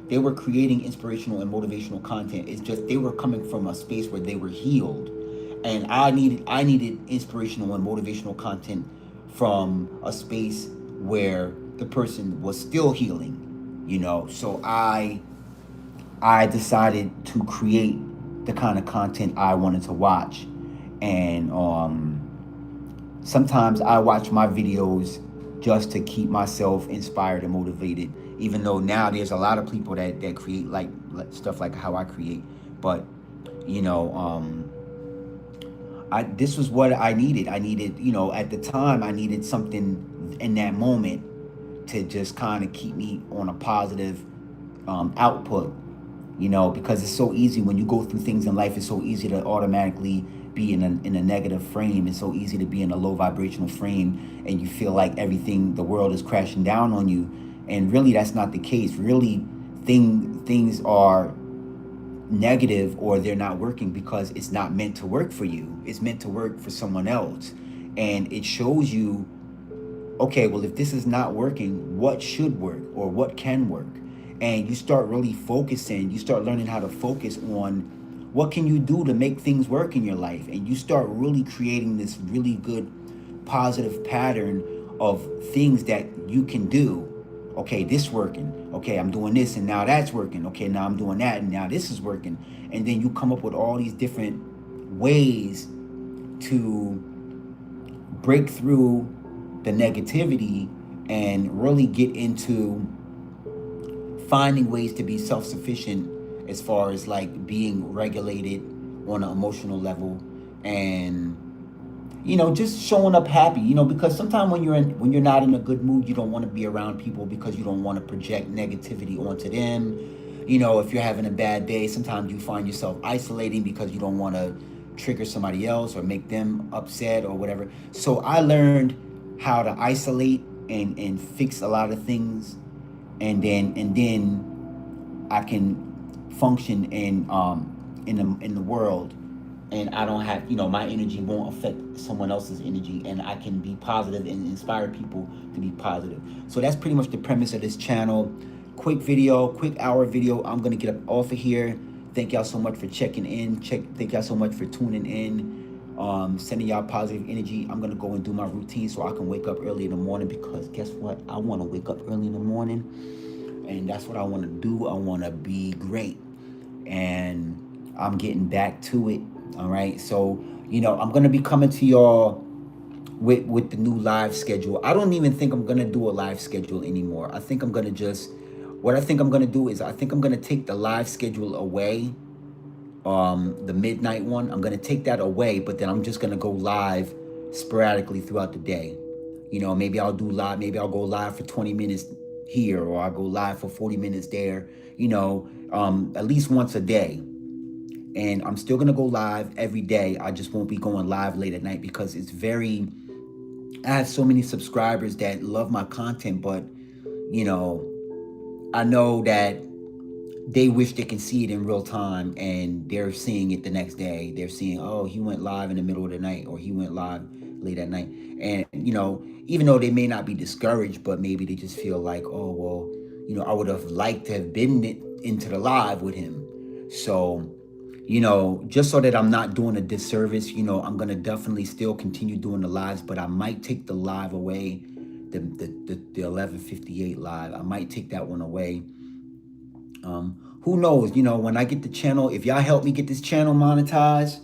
they were creating inspirational and motivational content. It's just they were coming from a space where they were healed. And I needed inspirational and motivational content from a space where the person was still healing, So I decided to create the kind of content I wanted to watch. And sometimes I watch my videos just to keep myself inspired and motivated, even though now there's a lot of people that create like stuff like how I create. But this was what I needed. At the time, I needed something in that moment to just kind of keep me on a positive output, because it's so easy when you go through things in life. It's so easy to automatically be in a negative frame. It's so easy to be in a low vibrational frame, and you feel like the world is crashing down on you. And really, that's not the case. Really, things are negative, or they're not working because it's not meant to work for you. It's meant to work for someone else. And it shows you, okay, well, if this is not working, what should work or what can work? And you start really focusing, you start learning how to focus on what can you do to make things work in your life. And you start really creating this really good positive pattern of things that you can do. Okay, this working. Okay, I'm doing this and now that's working. Okay, now I'm doing that and now this is working. And then you come up with all these different ways to break through the negativity and really get into finding ways to be self-sufficient as far as like being regulated on an emotional level, and just showing up happy, because sometimes when you're not in a good mood, you don't want to be around people because you don't want to project negativity onto them. If you're having a bad day, sometimes you find yourself isolating because you don't want to trigger somebody else or make them upset or whatever. So I learned how to isolate and fix a lot of things, and then I can function in the world. And I don't have, my energy won't affect someone else's energy, and I can be positive and inspire people to be positive. So that's pretty much the premise of this channel. Quick hour video. I'm going to get up off of here. Thank y'all so much for checking in. Thank y'all so much for tuning in. Sending y'all positive energy. I'm gonna go and do my routine so I can wake up early in the morning, because guess what? I want to wake up early in the morning, and that's what I want to do. I want to be great, and I'm getting back to it. All right. So I'm gonna be coming to y'all with the new live schedule. I don't even think I'm gonna do a live schedule anymore. I think I'm gonna just what I think I'm gonna do is I think I'm gonna take the live schedule away. The midnight one, I'm gonna take that away, but then I'm just gonna go live sporadically throughout the day. Maybe I'll do live, maybe I'll go live for 20 minutes here, or I'll go live for 40 minutes there, at least once a day. And I'm still gonna go live every day. I just won't be going live late at night, because I have so many subscribers that love my content, but I know that they wish they can see it in real time, and they're seeing it the next day. They're seeing, oh, he went live in the middle of the night, or he went live late at night. And even though they may not be discouraged, but maybe they just feel like, oh well, I would have liked to have been into the live with him. So just so that I'm not doing a disservice, I'm gonna definitely still continue doing the lives, but I might take the live away, the 11:58 live. I might take that one away. Who knows? When I get the channel, if y'all help me get this channel monetized,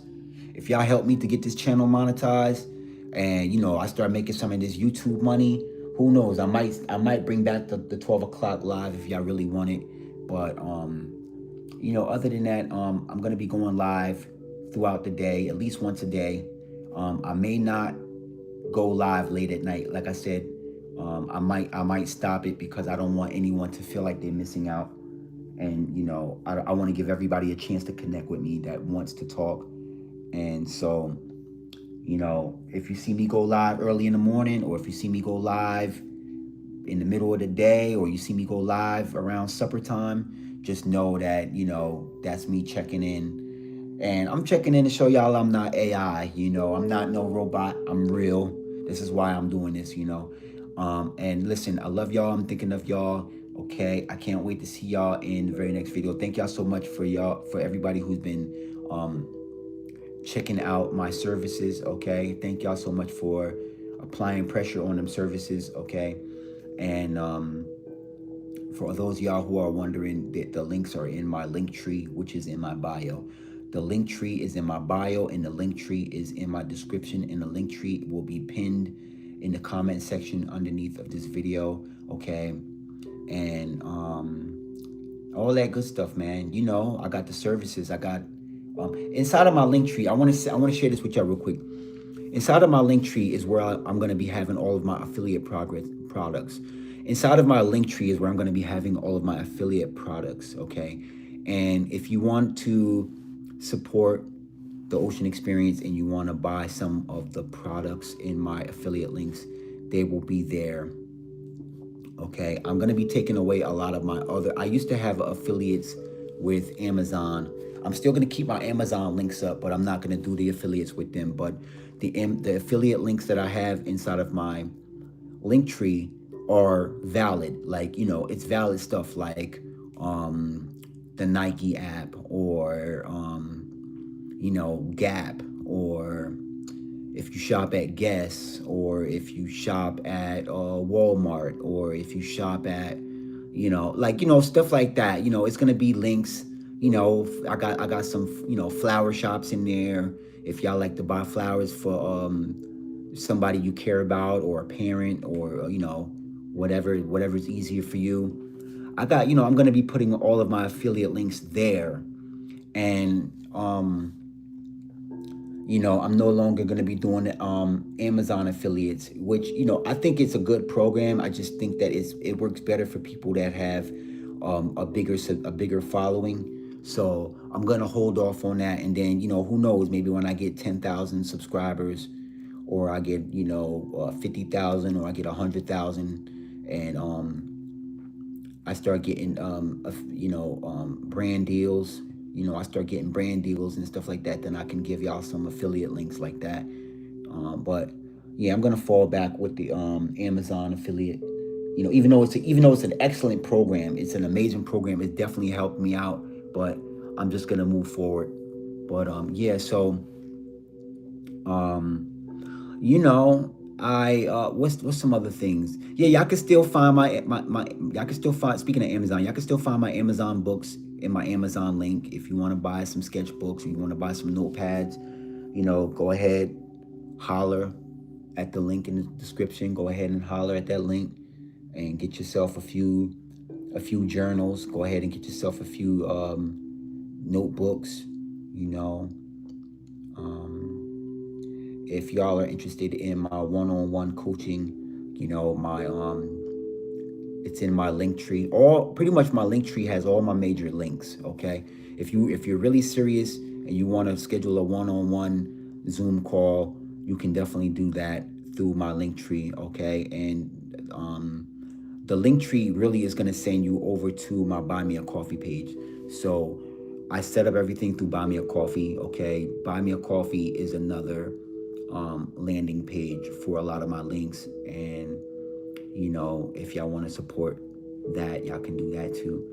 and I start making some of this YouTube money, who knows? I might bring back the 12 o'clock live if y'all really want it. But other than that, I'm gonna be going live throughout the day, at least once a day. I may not go live late at night. Like I said, I might stop it, because I don't want anyone to feel like they're missing out. And I want to give everybody a chance to connect with me that wants to talk. And so if you see me go live early in the morning, or if you see me go live in the middle of the day, or you see me go live around supper time, just know that that's me checking in. And I'm checking in to show y'all I'm not AI. I'm not no robot. I'm real. This is why I'm doing this. And listen, I love y'all. I'm thinking of y'all. Okay, I can't wait to see y'all in the very next video. Thank y'all so much for everybody who's been checking out my services. Okay, thank y'all so much for applying pressure on them services. Okay, and for those of y'all who are wondering, the links are in my link tree, which is in my bio. The link tree is in my bio, and the link tree is in my description, and the link tree will be pinned in the comment section underneath of this video. Okay. And all that good stuff, man. I got the services. I got inside of my link tree. I want to share this with y'all real quick. Inside of my link tree is where I'm going to be having all of my affiliate products. Inside of my link tree is where I'm going to be having all of my affiliate products. Okay, and if you want to support the Ocean Experience and you want to buy some of the products in my affiliate links, they will be there. Okay, I'm going to be taking away a lot of my I used to have affiliates with Amazon. I'm still going to keep my Amazon links up, but I'm not going to do the affiliates with them. But the affiliate links that I have inside of my link tree are valid. Like, it's valid stuff like the Nike app, or, Gap, or if you shop at Guess, or if you shop at Walmart, or if you shop at, stuff like that. It's gonna be links. I got some, flower shops in there. If y'all like to buy flowers for somebody you care about, or a parent, or whatever's easier for you. I got, I'm gonna be putting all of my affiliate links there, and I'm no longer going to be doing Amazon affiliates, which, I think it's a good program. I just think that it works better for people that have a bigger following. So I'm going to hold off on that. And then, who knows, maybe when I get 10,000 subscribers, or I get, 50,000, or I get 100,000, and I start getting, brand deals. I start getting brand deals and stuff like that, then I can give y'all some affiliate links like that. But yeah, I'm gonna fall back with the Amazon affiliate. Even though it's an excellent program, it's an amazing program. It definitely helped me out, but I'm just gonna move forward. But yeah, so You know, I what's some other things? Yeah, y'all can still find my y'all can still find, speaking of Amazon, y'all can still find my Amazon books in my Amazon link. If you want to buy some sketchbooks, or you want to buy some notepads, you know, go ahead, holler at the link in the description. Go ahead and holler at that link and get yourself a few journals. Go ahead and get yourself a few notebooks, you know. If y'all are interested in my one-on-one coaching, you know, my it's in my link tree. All pretty much my link tree has all my major links. Okay, if you're really serious and you want to schedule a one-on-one Zoom call, you can definitely do that through my link tree. Okay, and the link tree really is going to send you over to my Buy Me a Coffee page. So I set up everything through Buy Me a Coffee. Okay, Buy Me a Coffee is another landing page for a lot of my links, and you know, if y'all want to support that, y'all can do that too.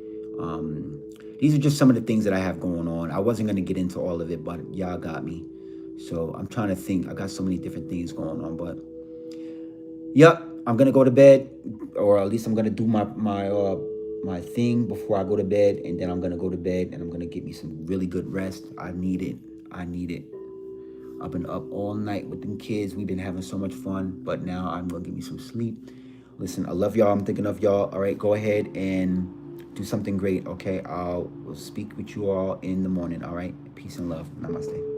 These are just some of the things that I have going on. I wasn't going to get into all of it, but y'all got me. So I'm trying to think. I got so many different things going on, but yep, I'm gonna go to bed, or at least I'm gonna do my thing before I go to bed, and then I'm gonna go to bed and I'm gonna get me some really good rest. I need it. I need it. I've been up all night with them kids. We've been having so much fun, but now I'm gonna get me some sleep. Listen, I love y'all. I'm thinking of y'all. All right, go ahead and do something great. Okay, I'll speak with you all in the morning. All right, peace and love. Namaste.